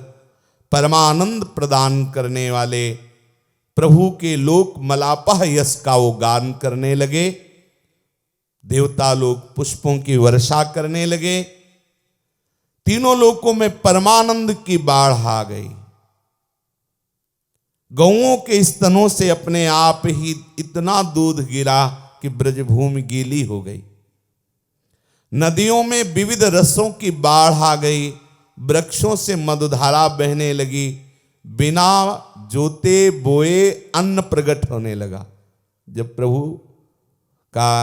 परमानंद प्रदान करने वाले प्रभु के लोक मलापह यश का वो गान करने लगे। देवता लोग पुष्पों की वर्षा करने लगे। तीनों लोकों में परमानंद की बाढ़ आ गई। गौओं के स्तनों से अपने आप ही इतना दूध गिरा कि ब्रजभूमि गीली हो गई। नदियों में विविध रसों की बाढ़ आ गई। वृक्षों से मधुधारा बहने लगी। बिना जोते बोए अन्न प्रकट होने लगा। जब प्रभु का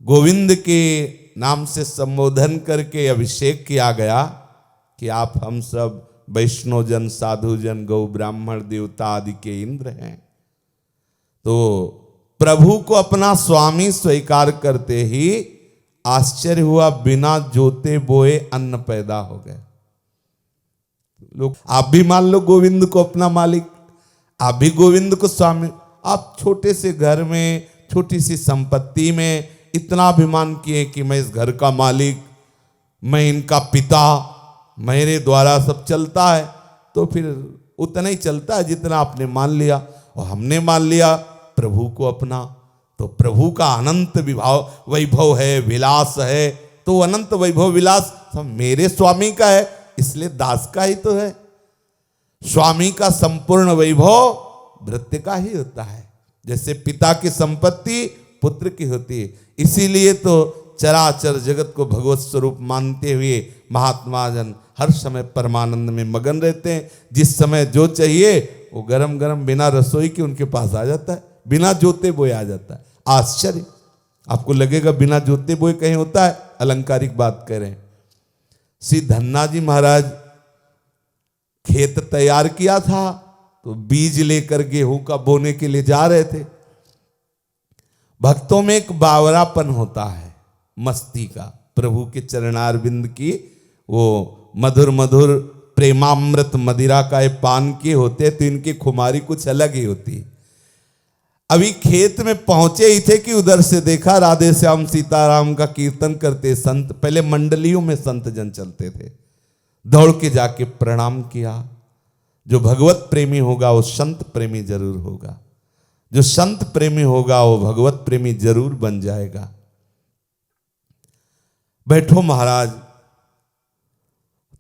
गोविंद के नाम से संबोधन करके अभिषेक किया गया कि आप हम सब वैष्णव जन, साधु जन, गौ ब्राह्मण, देवता आदि के इंद्र हैं, तो प्रभु को अपना स्वामी स्वीकार करते ही आश्चर्य हुआ। बिना जोते बोए अन्न पैदा हो गए। लोग, आप भी मान लो गोविंद को अपना मालिक, आप भी गोविंद को स्वामी। आप छोटे से घर में, छोटी सी संपत्ति में इतना अभिमान किए कि मैं इस घर का मालिक, मैं इनका पिता, मेरे द्वारा सब चलता है, तो फिर उतना ही चलता है जितना आपने मान लिया। और हमने मान लिया प्रभु को अपना, तो प्रभु का अनंत वैभव है, विलास है, तो अनंत वैभव विलास सब मेरे स्वामी का है, इसलिए दास का ही तो है। स्वामी का संपूर्ण वैभव भृत्य का ही होता है। जैसे पिता की संपत्ति पुत्र की होती है, इसीलिए तो चराचर जगत को भगवत स्वरूप मानते हुए महात्मा जन हर समय परमानंद में मगन रहते हैं। जिस समय जो चाहिए वो गरम गरम बिना रसोई के उनके पास आ जाता है, बिना जोते बोए आ जाता है। आश्चर्य, आपको लगेगा बिना जोते बोए कहीं होता है, अलंकारिक बात कह रहे हैं। श्री धन्ना जी महाराज खेत तैयार किया था, तो बीज लेकर गेहूं का बोने के लिए जा रहे थे। भक्तों में एक बावरापन होता है मस्ती का। प्रभु के चरणारविंद की वो मधुर मधुर प्रेमामृत मदिरा का ये पान किए होते, तो इनकी खुमारी कुछ अलग ही होती है। अभी खेत में पहुंचे ही थे कि उधर से देखा राधे श्याम सीताराम का कीर्तन करते संत। पहले मंडलियों में संत जन चलते थे। दौड़ के जाके प्रणाम किया। जो भगवत प्रेमी होगा वो संत प्रेमी जरूर होगा, जो संत प्रेमी होगा वो भगवत प्रेमी जरूर बन जाएगा। बैठो महाराज,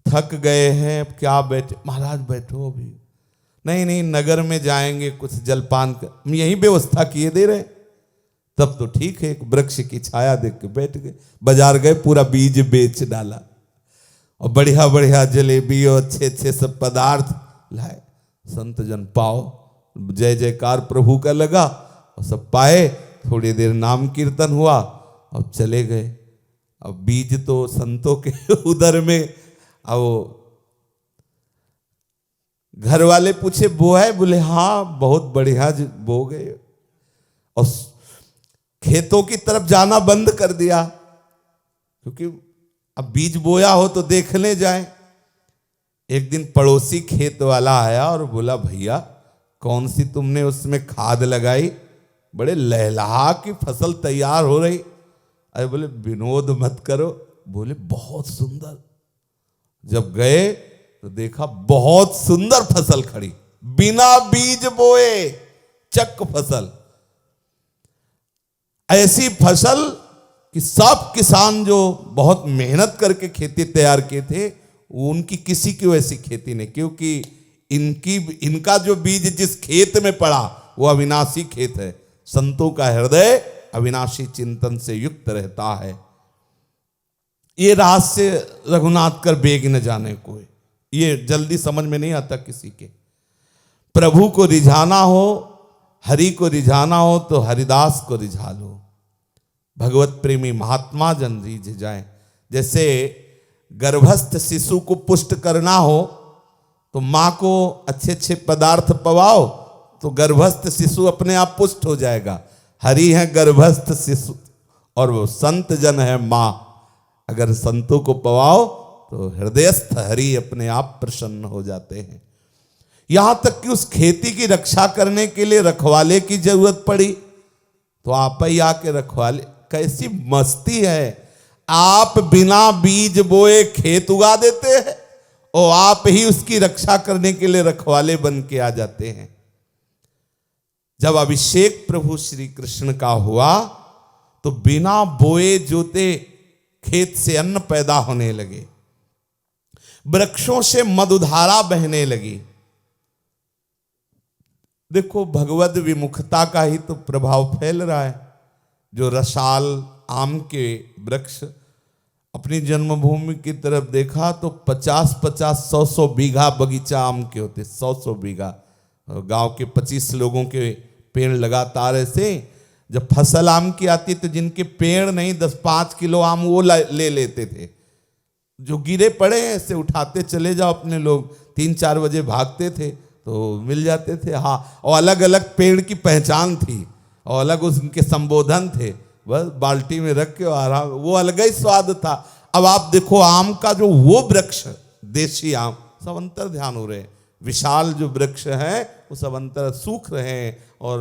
थक गए हैं, अब क्या बैठे। महाराज बैठो अभी। नहीं नहीं, नगर में जाएंगे, कुछ जलपान कर, हम यही व्यवस्था किए दे रहे। तब तो ठीक है, एक वृक्ष की छाया देख के बैठ गए। बाजार गए, पूरा बीज बेच डाला और बढ़िया बढ़िया जलेबी और अच्छे अच्छे सब पदार्थ लाए। संत जन पाओ, जय जयकार प्रभु का लगा और सब पाए। थोड़ी देर नाम कीर्तन हुआ और चले गए। अब बीज तो संतों के उधर में। अब घर वाले पूछे बो है? बोले हाँ बहुत बढ़िया बो गए। और खेतों की तरफ जाना बंद कर दिया। क्योंकि अब बीज बोया हो तो देखने जाए। एक दिन पड़ोसी खेत वाला आया और बोला, भैया कौन सी तुमने उसमें खाद लगाई, बड़े लहलहा की फसल तैयार हो रही। अरे बोले विनोद मत करो। बोले बहुत सुंदर। जब गए तो देखा बहुत सुंदर फसल खड़ी, बिना बीज बोए चक फसल। ऐसी फसल कि सब किसान जो बहुत मेहनत करके खेती तैयार किए थे, उनकी किसी की वैसी खेती नहीं, क्योंकि इनका जो बीज जिस खेत में पड़ा वो अविनाशी खेत है। संतों का हृदय अविनाशी चिंतन से युक्त रहता है। ये रहस्य रघुनाथ कर बेग न जाने कोई, ये जल्दी समझ में नहीं आता किसी के। प्रभु को रिझाना हो, हरि को रिझाना हो तो हरिदास को रिझा लो। भगवत प्रेमी महात्मा जन रिझ जाए। जैसे गर्भस्थ शिशु को पुष्ट करना हो तो माँ को अच्छे अच्छे पदार्थ पवाओ तो गर्भस्थ शिशु अपने आप पुष्ट हो जाएगा। हरि है गर्भस्थ शिशु और वो संत जन है माँ। अगर संतों को पवाओ तो हृदयस्थ हरि अपने आप प्रसन्न हो जाते हैं। यहां तक कि उस खेती की रक्षा करने के लिए रखवाले की जरूरत पड़ी तो आप ही आके रखवाले। कैसी मस्ती है, आप बिना बीज बोए खेत उगा देते हैं और आप ही उसकी रक्षा करने के लिए रखवाले बन के आ जाते हैं। जब अभिषेक प्रभु श्री कृष्ण का हुआ तो बिना बोए जोते खेत से अन्न पैदा होने लगे, वृक्षों से मधुधारा बहने लगी। देखो भगवद विमुखता का ही तो प्रभाव फैल रहा है। जो रसाल आम के वृक्ष अपनी जन्मभूमि की तरफ देखा तो 50-50, 100-100 बीघा बगीचा आम के होते, 100-100 बीघा। गांव के 25 लोगों के पेड़ लगातार ऐसे। जब फसल आम की आती तो जिनके पेड़ नहीं 10-5 किलो आम वो ले लेते थे। जो गिरे पड़े ऐसे उठाते चले जाओ अपने लोग। 3-4 बजे भागते थे तो मिल जाते थे। हाँ, और अलग अलग पेड़ की पहचान थी और अलग उनके संबोधन थे। बस बाल्टी में रख के आराम, वो अलग ही स्वाद था। अब आप देखो आम का जो वो वृक्ष, देशी आम सब अंतर ध्यान हो रहे हैं। विशाल जो वृक्ष हैं वो सब अंतर सूख रहे हैं और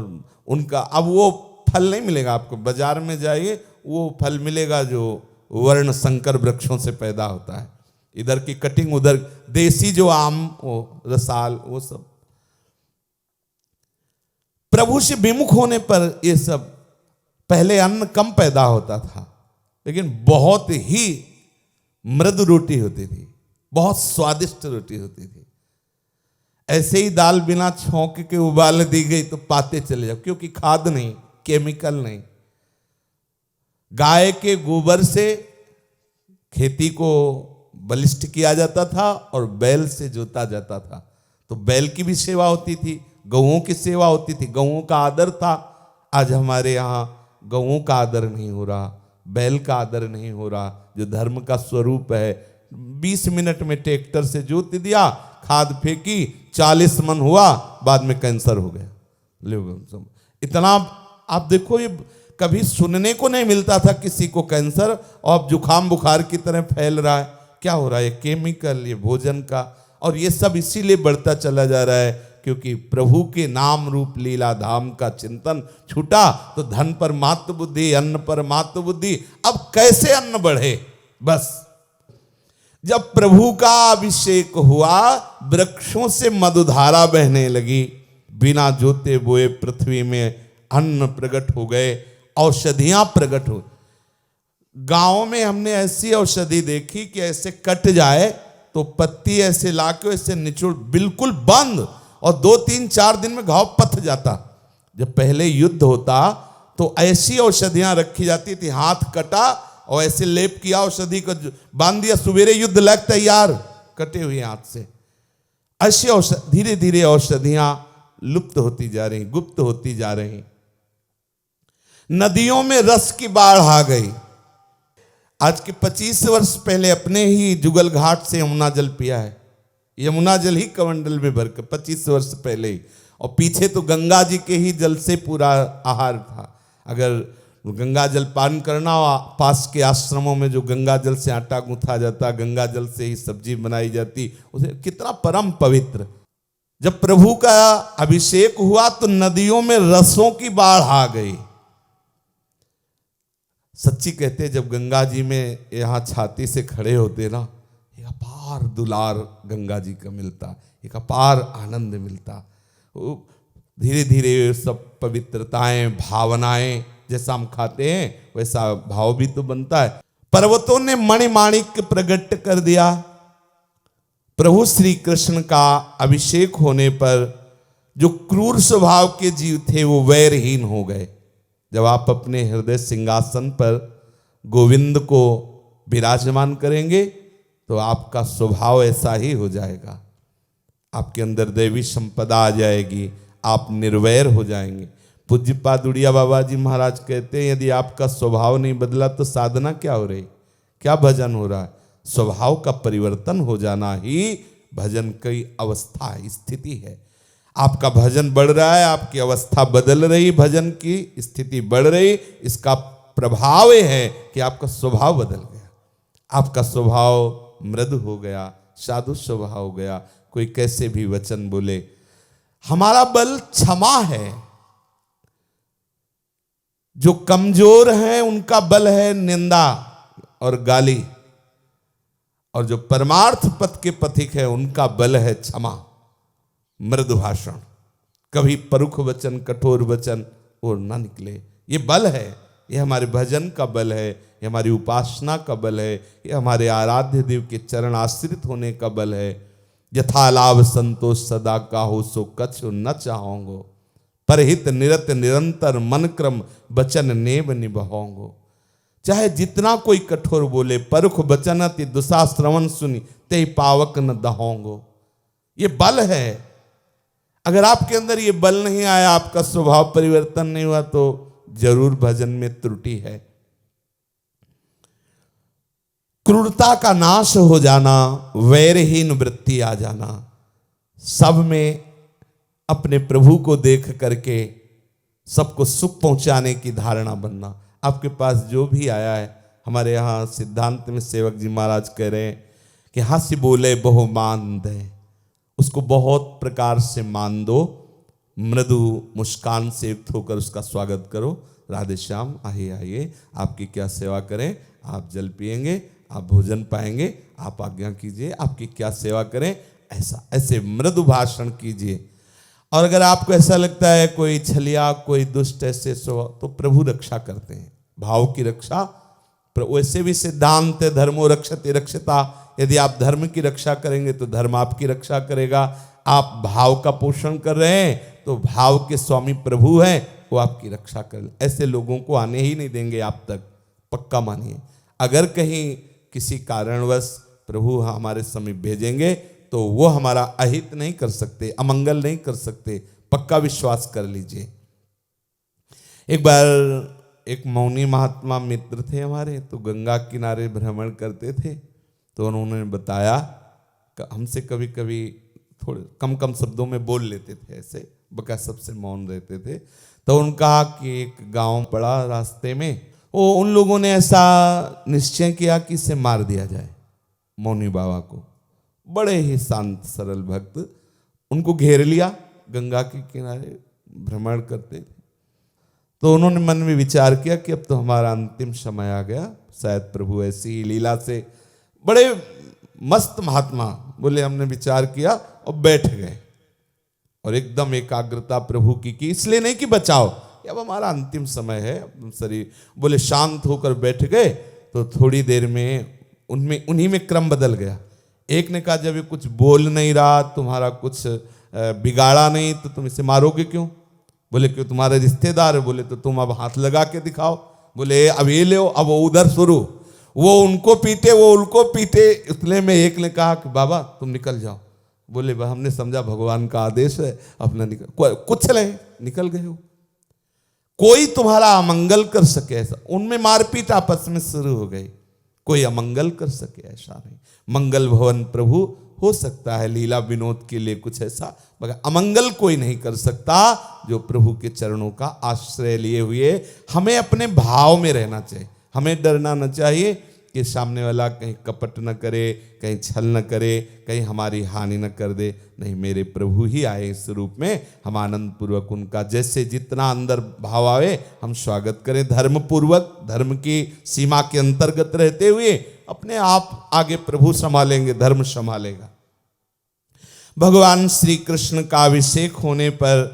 उनका अब वो फल नहीं मिलेगा आपको। बाजार में जाइए वो फल मिलेगा जो वर्ण संकर वृक्षों से पैदा होता है। इधर की कटिंग, उधर देसी जो आम, वो रसाल, वो सब। प्रभु से विमुख होने पर ये सब, पहले अन्न कम पैदा होता था लेकिन बहुत ही मृदु रोटी होती थी, बहुत स्वादिष्ट रोटी होती थी। ऐसे ही दाल बिना छौंक के उबाल दी गई तो पाते चले जाओ, क्योंकि खाद नहीं, केमिकल नहीं। गाय के गोबर से खेती को बलिष्ठ किया जाता था और बैल से जोता जाता था। तो बैल की भी सेवा होती थी, गौओं की सेवा होती थी, गौओं का आदर था। आज हमारे यहाँ गौओं का आदर नहीं हो रहा, बैल का आदर नहीं हो रहा, जो धर्म का स्वरूप है। 20 मिनट में ट्रैक्टर से जोत दिया, खाद फेंकी, 40 मन हुआ, बाद में कैंसर हो गया। इतना आप देखो, ये कभी सुनने को नहीं मिलता था किसी को कैंसर, और अब जुखाम बुखार की तरह फैल रहा है। क्या हो रहा है? ये केमिकल, ये भोजन का, और ये सब इसीलिए बढ़ता चला जा रहा है क्योंकि प्रभु के नाम रूप लीला धाम का चिंतन छूटा तो धन पर मात्र बुद्धि, अन्न पर मात्र बुद्धि। अब कैसे अन्न बढ़े? बस जब प्रभु का अभिषेक हुआ, वृक्षों से मधुधारा बहने लगी, बिना जोते बोए पृथ्वी में अन्न प्रकट हो गए, औषधियां प्रकट हो। गांव में हमने ऐसी औषधि देखी कि ऐसे कट जाए तो पत्ती ऐसे लाके ऐसे निचोड़, बिल्कुल बंद, और 2-3-4 दिन में घाव पथ जाता। जब पहले युद्ध होता तो ऐसी औषधियां रखी जाती थी, हाथ कटा और ऐसे लेप किया, औषधि को बांध दिया, सवेरे युद्ध लग तैयार, कटे हुए हाथ से। ऐसी औषधि, धीरे धीरे औषधियां लुप्त होती जा रही, गुप्त होती जा रही। नदियों में रस की बाढ़ आ गई। आज के 25 वर्ष पहले अपने ही जुगल घाट से यमुना जल पिया है। यमुना जल ही कमंडल में भरकर 25 वर्ष पहले ही, और पीछे तो गंगा जी के ही जल से पूरा आहार था। अगर गंगा जल पान करना, पास के आश्रमों में जो गंगा जल से आटा गूंथा जाता, गंगा जल से ही सब्जी बनाई जाती, उसे कितना परम पवित्र। जब प्रभु का अभिषेक हुआ तो नदियों में रसों की बाढ़ आ गई। सच्ची कहते जब गंगा जी में यहाँ छाती से खड़े होते ना, एक अपार दुलार गंगा जी का मिलता, एक अपार आनंद मिलता। धीरे धीरे सब पवित्रताएं, भावनाएं, जैसा हम खाते हैं वैसा भाव भी तो बनता है। पर्वतों ने मणिमाणिक्य प्रकट कर दिया। प्रभु श्री कृष्ण का अभिषेक होने पर जो क्रूर स्वभाव के जीव थे वो वैरहीन हो गए। जब आप अपने हृदय सिंहासन पर गोविंद को विराजमान करेंगे तो आपका स्वभाव ऐसा ही हो जाएगा। आपके अंदर दैवी संपदा आ जाएगी, आप निर्वैर हो जाएंगे। पूज्यपाद उड़िया बाबा जी महाराज कहते हैं यदि आपका स्वभाव नहीं बदला तो साधना क्या हो रही, क्या भजन हो रहा है? स्वभाव का परिवर्तन हो जाना ही भजन की अवस्था है, स्थिति है। आपका भजन बढ़ रहा है, आपकी अवस्था बदल रही, भजन की स्थिति बढ़ रही, इसका प्रभाव यह है कि आपका स्वभाव बदल गया, आपका स्वभाव मृदु हो गया, साधु स्वभाव हो गया। कोई कैसे भी वचन बोले। हमारा बल क्षमा है। जो कमजोर हैं उनका बल है निंदा और गाली, और जो परमार्थ पथ के पथिक है उनका बल है क्षमा, मृदु भाषण। कभी परुख वचन, कठोर वचन और ना निकले। ये बल है, ये हमारे भजन का बल है, ये हमारी उपासना का बल है, ये हमारे आराध्य देव के चरण आश्रित होने का बल है। यथा लाभ संतोष सदा का हो सो कछु न चाहोंगो, परहित निरत निरंतर मन क्रम बचन नेब निभाओंगो। चाहे जितना कोई कठोर बोले, परुख वचन अति दुसा श्रवण सुनी ते पावक न दहोंगो। ये बल है। अगर आपके अंदर ये बल नहीं आया, आपका स्वभाव परिवर्तन नहीं हुआ तो जरूर भजन में त्रुटि है। क्रूरता का नाश हो जाना, वैरहीन वृत्ति आ जाना, सब में अपने प्रभु को देख करके सबको सुख पहुंचाने की धारणा बनना। आपके पास जो भी आया है, हमारे यहाँ सिद्धांत में सेवक जी महाराज कह रहे हैं कि हंसी बोले बहु मान दे, उसको बहुत प्रकार से मान दो, मृदु मुस्कान से युक्त होकर उसका स्वागत करो। राधे श्याम, आइए आइए, आपकी क्या सेवा करें? आप जल पिएंगे, आप भोजन पाएंगे, आप आज्ञा कीजिए, आपकी क्या सेवा करें? ऐसे मृदु भाषण कीजिए। और अगर आपको ऐसा लगता है कोई छलिया, कोई दुष्ट ऐसे तो प्रभु रक्षा करते हैं, भाव की रक्षा। वैसे भी सिद्धांत है धर्मो रक्षते रक्षता। यदि आप धर्म की रक्षा करेंगे तो धर्म आपकी रक्षा करेगा। आप भाव का पोषण कर रहे हैं तो भाव के स्वामी प्रभु हैं, वो आपकी रक्षा कर। ऐसे लोगों को आने ही नहीं देंगे आप तक, पक्का मानिए। अगर कहीं किसी कारणवश प्रभु हमारे समीप भेजेंगे तो वो हमारा अहित नहीं कर सकते, अमंगल नहीं कर सकते, पक्का विश्वास कर लीजिए। एक बार एक मौनी महात्मा मित्र थे हमारे, तो गंगा किनारे भ्रमण करते थे। तो उन्होंने बताया, हमसे कभी कभी थोड़े कम कम शब्दों में बोल लेते थे, ऐसे बका सबसे मौन रहते थे। तो उन्होंने कहा कि एक गांव पड़ा रास्ते में, वो उन लोगों ने ऐसा निश्चय किया कि इसे मार दिया जाए, मौनी बाबा को। बड़े ही शांत सरल भक्त, उनको घेर लिया, गंगा के किनारे भ्रमण करते थे। तो उन्होंने मन में विचार किया कि अब तो हमारा अंतिम समय आ गया, शायद प्रभु ऐसी ही लीला से। बड़े मस्त महात्मा बोले, हमने विचार किया और बैठ गए, और एकदम एकाग्रता प्रभु की इसलिए नहीं कि बचाओ, अब हमारा अंतिम समय है शरीर। बोले शांत होकर बैठ गए। तो थोड़ी देर में उन्हीं में क्रम बदल गया। एक ने कहा, जब ये कुछ बोल नहीं रहा, तुम्हारा कुछ बिगाड़ा नहीं, तो तुम इसे मारोगे क्यों? बोले क्यों, तुम्हारे रिश्तेदार है। बोले तो तुम अब हाथ लगा के दिखाओ। बोले अब ये ले, अब वो उधर शुरू, वो उनको पीटे, वो उनको पीटे। इतने में एक ने कहा कि बाबा तुम निकल जाओ। बोले हमने समझा भगवान का आदेश है, अपना निकल, कुछ नहीं, निकल गए हो। कोई तुम्हारा अमंगल कर सके ऐसा, उनमें मारपीट आपस में शुरू हो गई। कोई अमंगल कर सके ऐसा नहीं। मंगल भवन प्रभु हो सकता है लीला विनोद के लिए कुछ ऐसा, मगर अमंगल कोई नहीं कर सकता जो प्रभु के चरणों का आश्रय लिए हुए। हमें अपने भाव में रहना चाहिए, हमें डरना न चाहिए कि सामने वाला कहीं कपट न करे, कहीं छल न करे, कहीं हमारी हानि न कर दे। नहीं, मेरे प्रभु ही आए इस रूप में, हम आनंद पूर्वक उनका जैसे जितना अंदर भाव आवे हम स्वागत करें, धर्म पूर्वक, धर्म की सीमा के अंतर्गत रहते हुए। अपने आप आगे प्रभु संभालेंगे, धर्म संभालेगा। भगवान श्री कृष्ण का अभिषेक होने पर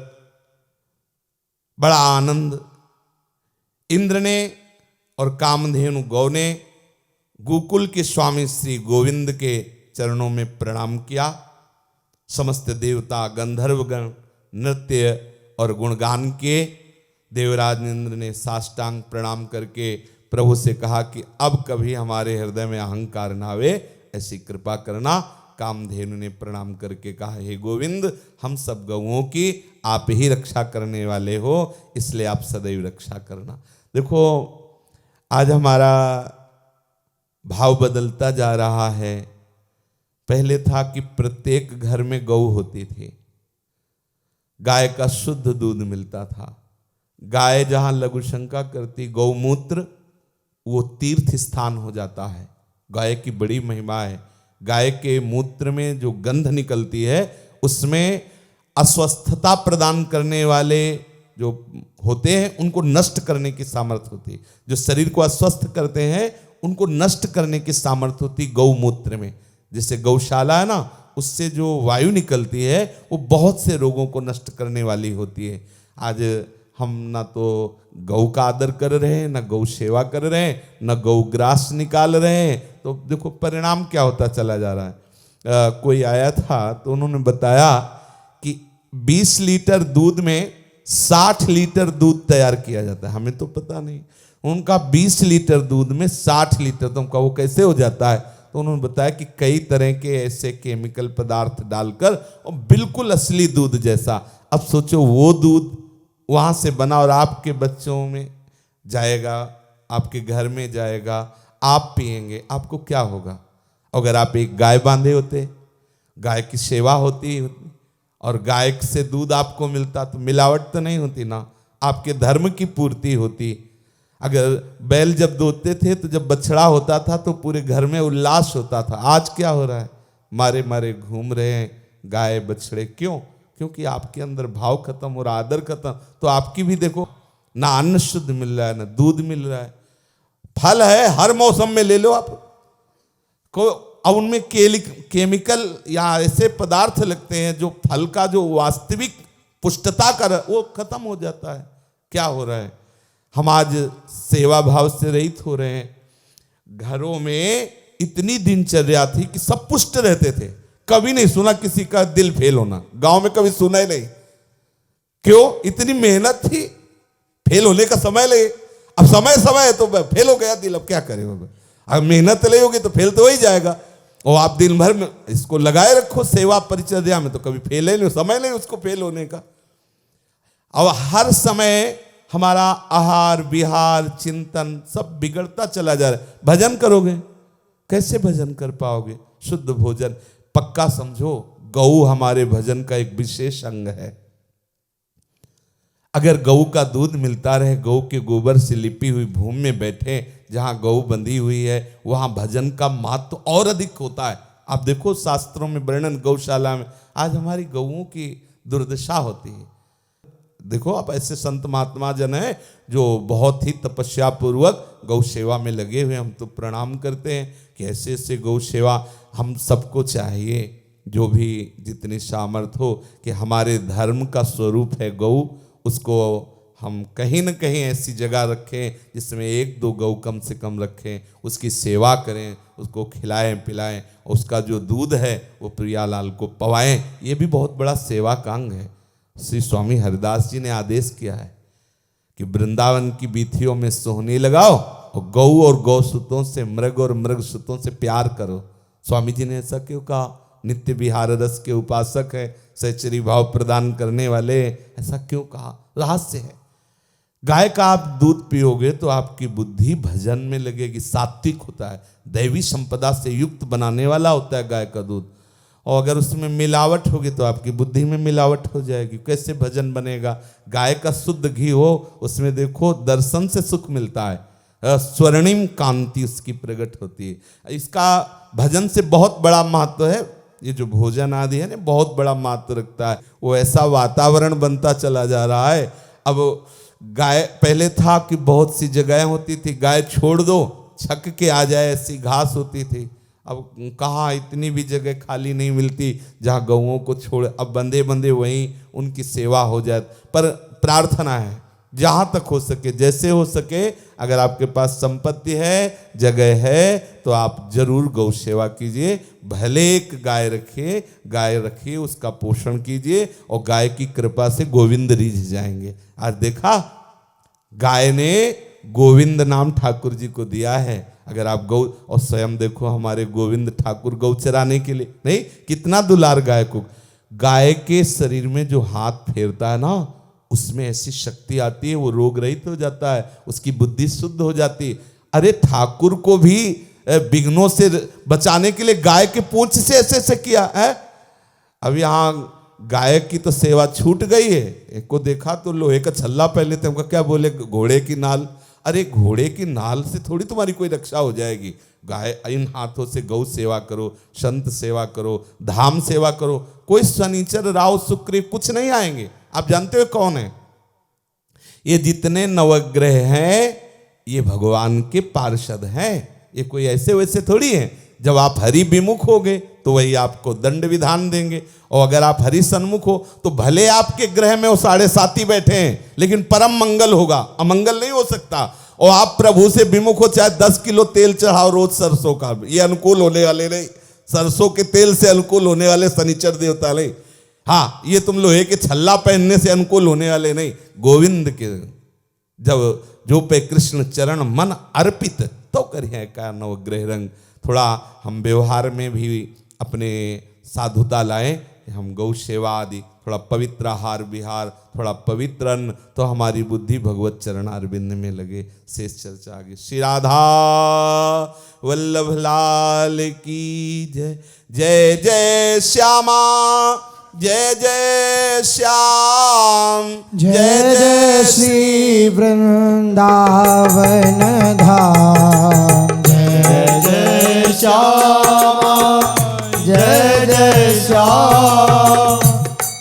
बड़ा आनंद इंद्र ने और कामधेनु गौ ने गोकुल के स्वामी श्री गोविंद के चरणों में प्रणाम किया। समस्त देवता गंधर्वगण नृत्य और गुणगान किए। देवराज इंद्र ने साष्टांग प्रणाम करके प्रभु से कहा कि अब कभी हमारे हृदय में अहंकार ना आवे, ऐसी कृपा करना। कामधेनु ने प्रणाम करके कहा, हे गोविंद, हम सब गौओं की आप ही रक्षा करने वाले हो, इसलिए आप सदैव रक्षा करना। देखो, आज हमारा भाव बदलता जा रहा है। पहले था कि प्रत्येक घर में गौ होती थी, गाय का शुद्ध दूध मिलता था। गाय जहां लघुशंका करती, गौमूत्र वो तीर्थ स्थान हो जाता है। गाय की बड़ी महिमा है। गाय के मूत्र में जो गंध निकलती है उसमें अस्वस्थता प्रदान करने वाले जो होते हैं उनको नष्ट करने की सामर्थ्य होती है। जो शरीर को अस्वस्थ करते हैं उनको नष्ट करने की सामर्थ्य होती गौमूत्र में। जैसे गौशाला है ना, उससे जो वायु निकलती है वो बहुत से रोगों को नष्ट करने वाली होती है। आज हम ना तो गौ का आदर कर रहे हैं, ना गौ सेवा कर रहे हैं, ना गौ ग्रास निकाल रहे हैं, तो देखो परिणाम क्या होता चला जा रहा है। कोई आया था तो उन्होंने बताया कि 20 लीटर दूध में 60 लीटर दूध तैयार किया जाता है। हमें तो पता नहीं, उनका 20 लीटर दूध में 60 लीटर, तो उनका वो कैसे हो जाता है? तो उन्होंने बताया कि कई तरह के ऐसे केमिकल पदार्थ डालकर और बिल्कुल असली दूध जैसा। अब सोचो वो दूध वहाँ से बना और आपके बच्चों में जाएगा, आपके घर में जाएगा, आप पिएंगे, आपको क्या होगा? अगर आप एक गाय बांधे होते, गाय की सेवा होती और गाय से दूध आपको मिलता तो मिलावट तो नहीं होती ना, आपके धर्म की पूर्ति होती। अगर बैल जब दोते थे तो जब बछड़ा होता था तो पूरे घर में उल्लास होता था। आज क्या हो रहा है? मारे मारे घूम रहे हैं गाय बछड़े। क्यों? क्योंकि आपके अंदर भाव खत्म और आदर खत्म। तो आपकी भी देखो, ना अन्न शुद्ध मिल रहा है, ना दूध मिल रहा है। फल है, हर मौसम में ले लो आप को, अब उनमें केमिकल या ऐसे पदार्थ लगते हैं जो फल का जो वास्तविक पुष्टता का वो खत्म हो जाता है। क्या हो रहा है? हम आज सेवा भाव से रहित हो रहे हैं। घरों में इतनी दिनचर्या थी कि सब पुष्ट रहते थे। कभी नहीं सुना किसी का दिल फेल होना, गांव में कभी सुना ही नहीं। क्यों? इतनी मेहनत थी, फेल होने का समय लगे। अब समय है तो फेल हो गया दिल, अब क्या करें? अब मेहनत नहीं होगी तो फेल तो हो ही जाएगा। और आप दिन भर में इसको लगाए रखो सेवा परिचर्या में तो कभी फेल ही नहीं, समय नहीं उसको फेल होने का। अब हर समय हमारा आहार विहार चिंतन सब बिगड़ता चला जा रहा है। भजन करोगे कैसे? भजन कर पाओगे? शुद्ध भोजन पक्का समझो, गौ हमारे भजन का एक विशेष अंग है। अगर गौ का दूध मिलता रहे, गौ के गोबर से लिपी हुई भूमि में बैठे, जहां गौ बंधी हुई है वहां भजन का महत्व तो और अधिक होता है। आप देखो शास्त्रों में वर्णन गौशाला में, आज हमारी गौओं की दुर्दशा होती है। देखो आप ऐसे संत महात्मा जन हैं जो बहुत ही तपस्या पूर्वक गौ सेवा में लगे हुए। हम तो प्रणाम करते हैं कि ऐसे ऐसे गौ सेवा हम सबको चाहिए, जो भी जितनी सामर्थ्य हो, कि हमारे धर्म का स्वरूप है गौ, उसको हम कहीं न कहीं ऐसी जगह रखें जिसमें 1-2 गौ कम से कम रखें, उसकी सेवा करें, उसको खिलाएं पिलाएं, उसका जो दूध है वो प्रियालाल को पवाएं। ये भी बहुत बड़ा सेवा का अंग है। श्री स्वामी हरिदास जी ने आदेश किया है कि वृंदावन की बीथियों में सोहनी लगाओ और गौ और गौसुतों से, मृग और मृग सुतों से प्यार करो। स्वामी जी ने ऐसा क्यों कहा? नित्य विहार रस के उपासक है, सहचरी भाव प्रदान करने वाले, ऐसा क्यों कहा? रहस्य है। गाय का आप दूध पियोगे तो आपकी बुद्धि भजन में लगेगी, सात्विक होता है, दैवी संपदा से युक्त बनाने वाला होता है गाय का दूध। और अगर उसमें मिलावट होगी तो आपकी बुद्धि में मिलावट हो जाएगी। कैसे भजन बनेगा? गाय का शुद्ध घी हो, उसमें देखो दर्शन से सुख मिलता है, स्वर्णिम कांति उसकी प्रकट होती है। इसका भजन से बहुत बड़ा महत्व है। ये जो भोजन आदि है ना, बहुत बड़ा महत्व रखता है। वो ऐसा वातावरण बनता चला जा रहा है। अब गाय पहले था कि बहुत सी जगह होती थी, गाय छोड़ दो छक के आ जाए, ऐसी घास होती थी। अब कहाँ इतनी भी जगह खाली नहीं मिलती जहाँ गौओं को छोड़, अब बंदे बंदे वहीं उनकी सेवा हो जाए। पर प्रार्थना है जहाँ तक हो सके, जैसे हो सके, अगर आपके पास संपत्ति है, जगह है, तो आप जरूर गौ सेवा कीजिए। भले एक गाय रखिए, उसका पोषण कीजिए और गाय की कृपा से गोविंद रिझ जाएंगे। आज देखा, गाय ने गोविंद नाम ठाकुर जी को दिया है। अगर आप गौ, और स्वयं देखो हमारे गोविंद ठाकुर गौ चराने के लिए नहीं, कितना दुलार गाय को। गाय के शरीर में जो हाथ फेरता है ना, उसमें ऐसी शक्ति आती है, वो रोग रहित हो जाता है, उसकी बुद्धि शुद्ध हो जाती है। अरे ठाकुर को भी विघ्नों से बचाने के लिए गाय के पूंछ से ऐसे किया है। अब यहाँ गाय की तो सेवा छूट गई है। एक को देखा तो लोहे का छल्ला पहले थे, हमको क्या बोले, घोड़े की नाल। अरे घोड़े की नाल से थोड़ी तुम्हारी कोई रक्षा हो जाएगी। गाय, इन हाथों से गौ सेवा करो, संत सेवा करो, धाम सेवा करो। कोई शनिचर राव शुक्र कुछ नहीं आएंगे। आप जानते हो कौन है? ये जितने नवग्रह हैं ये भगवान के पार्षद हैं। ये कोई ऐसे वैसे थोड़ी हैं। जब आप हरि विमुख होगे तो वही आपको दंड विधान देंगे, और अगर आप हरि सन्मुख हो तो भले आपके ग्रह में वो 7.5 बैठे हैं, लेकिन परम मंगल होगा, अमंगल नहीं हो सकता। और आप प्रभु से विमुख हो, चाहे 10 किलो तेल चढ़ाओ रोज सरसों का, ये अनुकूल होने वाले नहीं। सरसों के तेल से अनुकूल होने वाले शनिचर देवता नहीं। हाँ, ये तुम लोहे के छल्ला पहनने से अनुकूल होने वाले नहीं। गोविंद के जब जो पे कृष्ण चरण मन अर्पित, तो करिए का नवग्रह रंग। थोड़ा हम व्यवहार में भी अपने साधुता लाएं। हम गौ सेवा आदि, थोड़ा पवित्र आहार विहार, थोड़ा पवित्र अन्न, तो हमारी बुद्धि भगवत चरण अरविंद में लगे। शेष चर्चा आगे। श्री राधा वल्लभ लाल की जय। जय जय श्यामा, जय जय श्याम, जय जय श्री वृंदावन धाम। जय जय श्यामा, जय जय श्याम,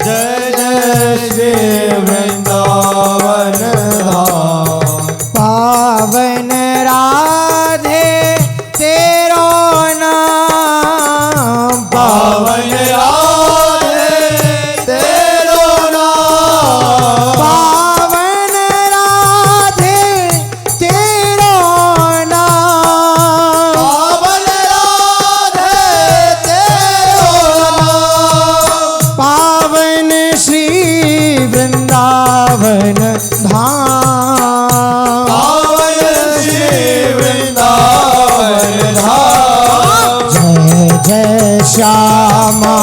जय जय श्री वृंदावन धाम। पावन राधे तेरो नाम, पावन राधे तेरो नाम, पावन राधे तेरो नाम, पावन राधे तेरो नाम। पावन श्री वृंदावन धाम। पावन श्री वृंदावन धाम। जय जय श्यामा,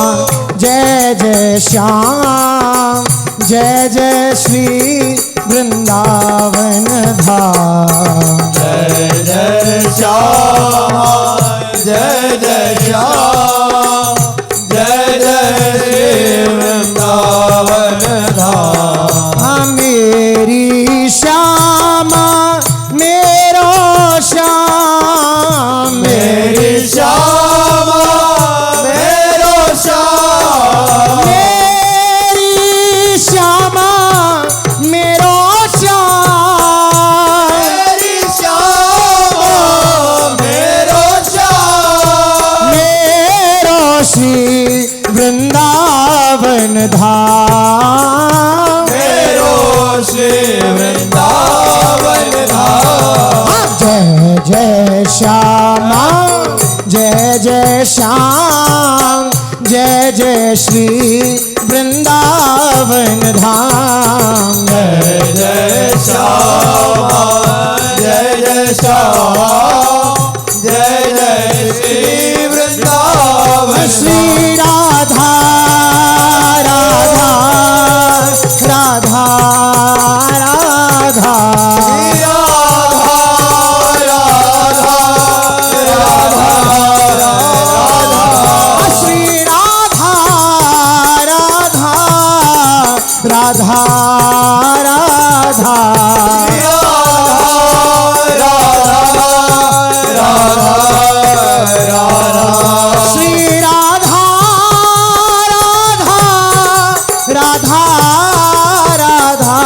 जय जय श्याम, जय जय श्री वृंदावन धाम। जय जय श्यामा, जय जय श्याम, जय जय श्री वृंदावन धाम। मेरी श्यामा मेरो श्याम, मेरी श्यामा मेरो श्याम, मेरी श्यामा मेरो श्याम, मेरी श्यामा मेरो श्याम। मेरो श्री वृंदावन धाम। मेरो श्री वृंदावन धाम। जय जय श्यामा, जय जय श्याम, जय जय श्री वृंदावन धाम। जय जय श्यामा, जय जय श्याम, जय जय श्री वृंदावन। श्री राधा राधा राधा राधा, राधा राधा राधा श्री राधा श्री राधा राधा राधा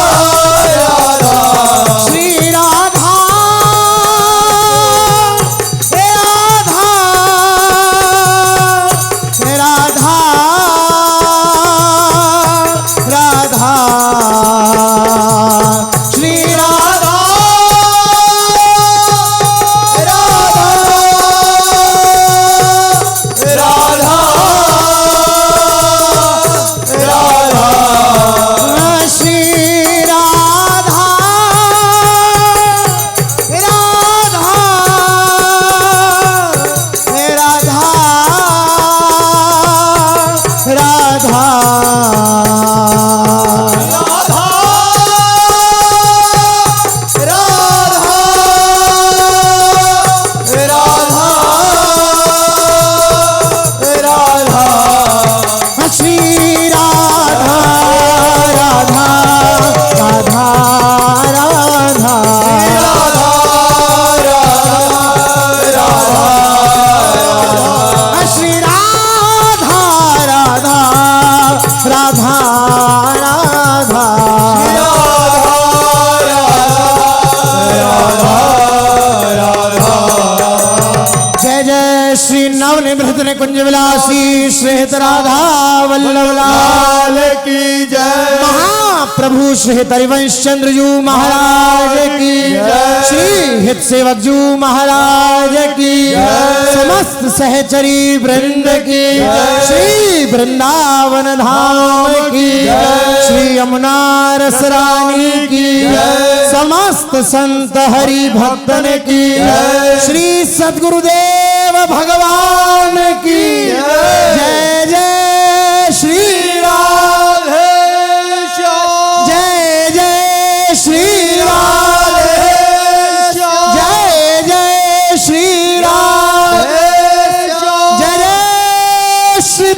श्री राधा राधा श्री राधा श्री राधा राधा श्री राधा राधा राधा राधा श्री राधा राधा राधा राधा जय जय श्री नवनिवृत कुंज विलासी श्रेत राधा वल्लभ लाल की जय। महाप्रभु श्रेत हरिवंश चंद्र जू महाराज की जय। श्री हित सेवक जू महाराज की जय। समस्त सहचरी वृंद की जय। श्री वृंदावन धाम की जय। श्री यमुना रस रानी की जय। समस्त संत हरि भक्तन की जय। श्री सद्गुरुदेव भगवान की जय जय श्री राधे जय जय श्री राधे जय जय श्री राधे जय जय श्री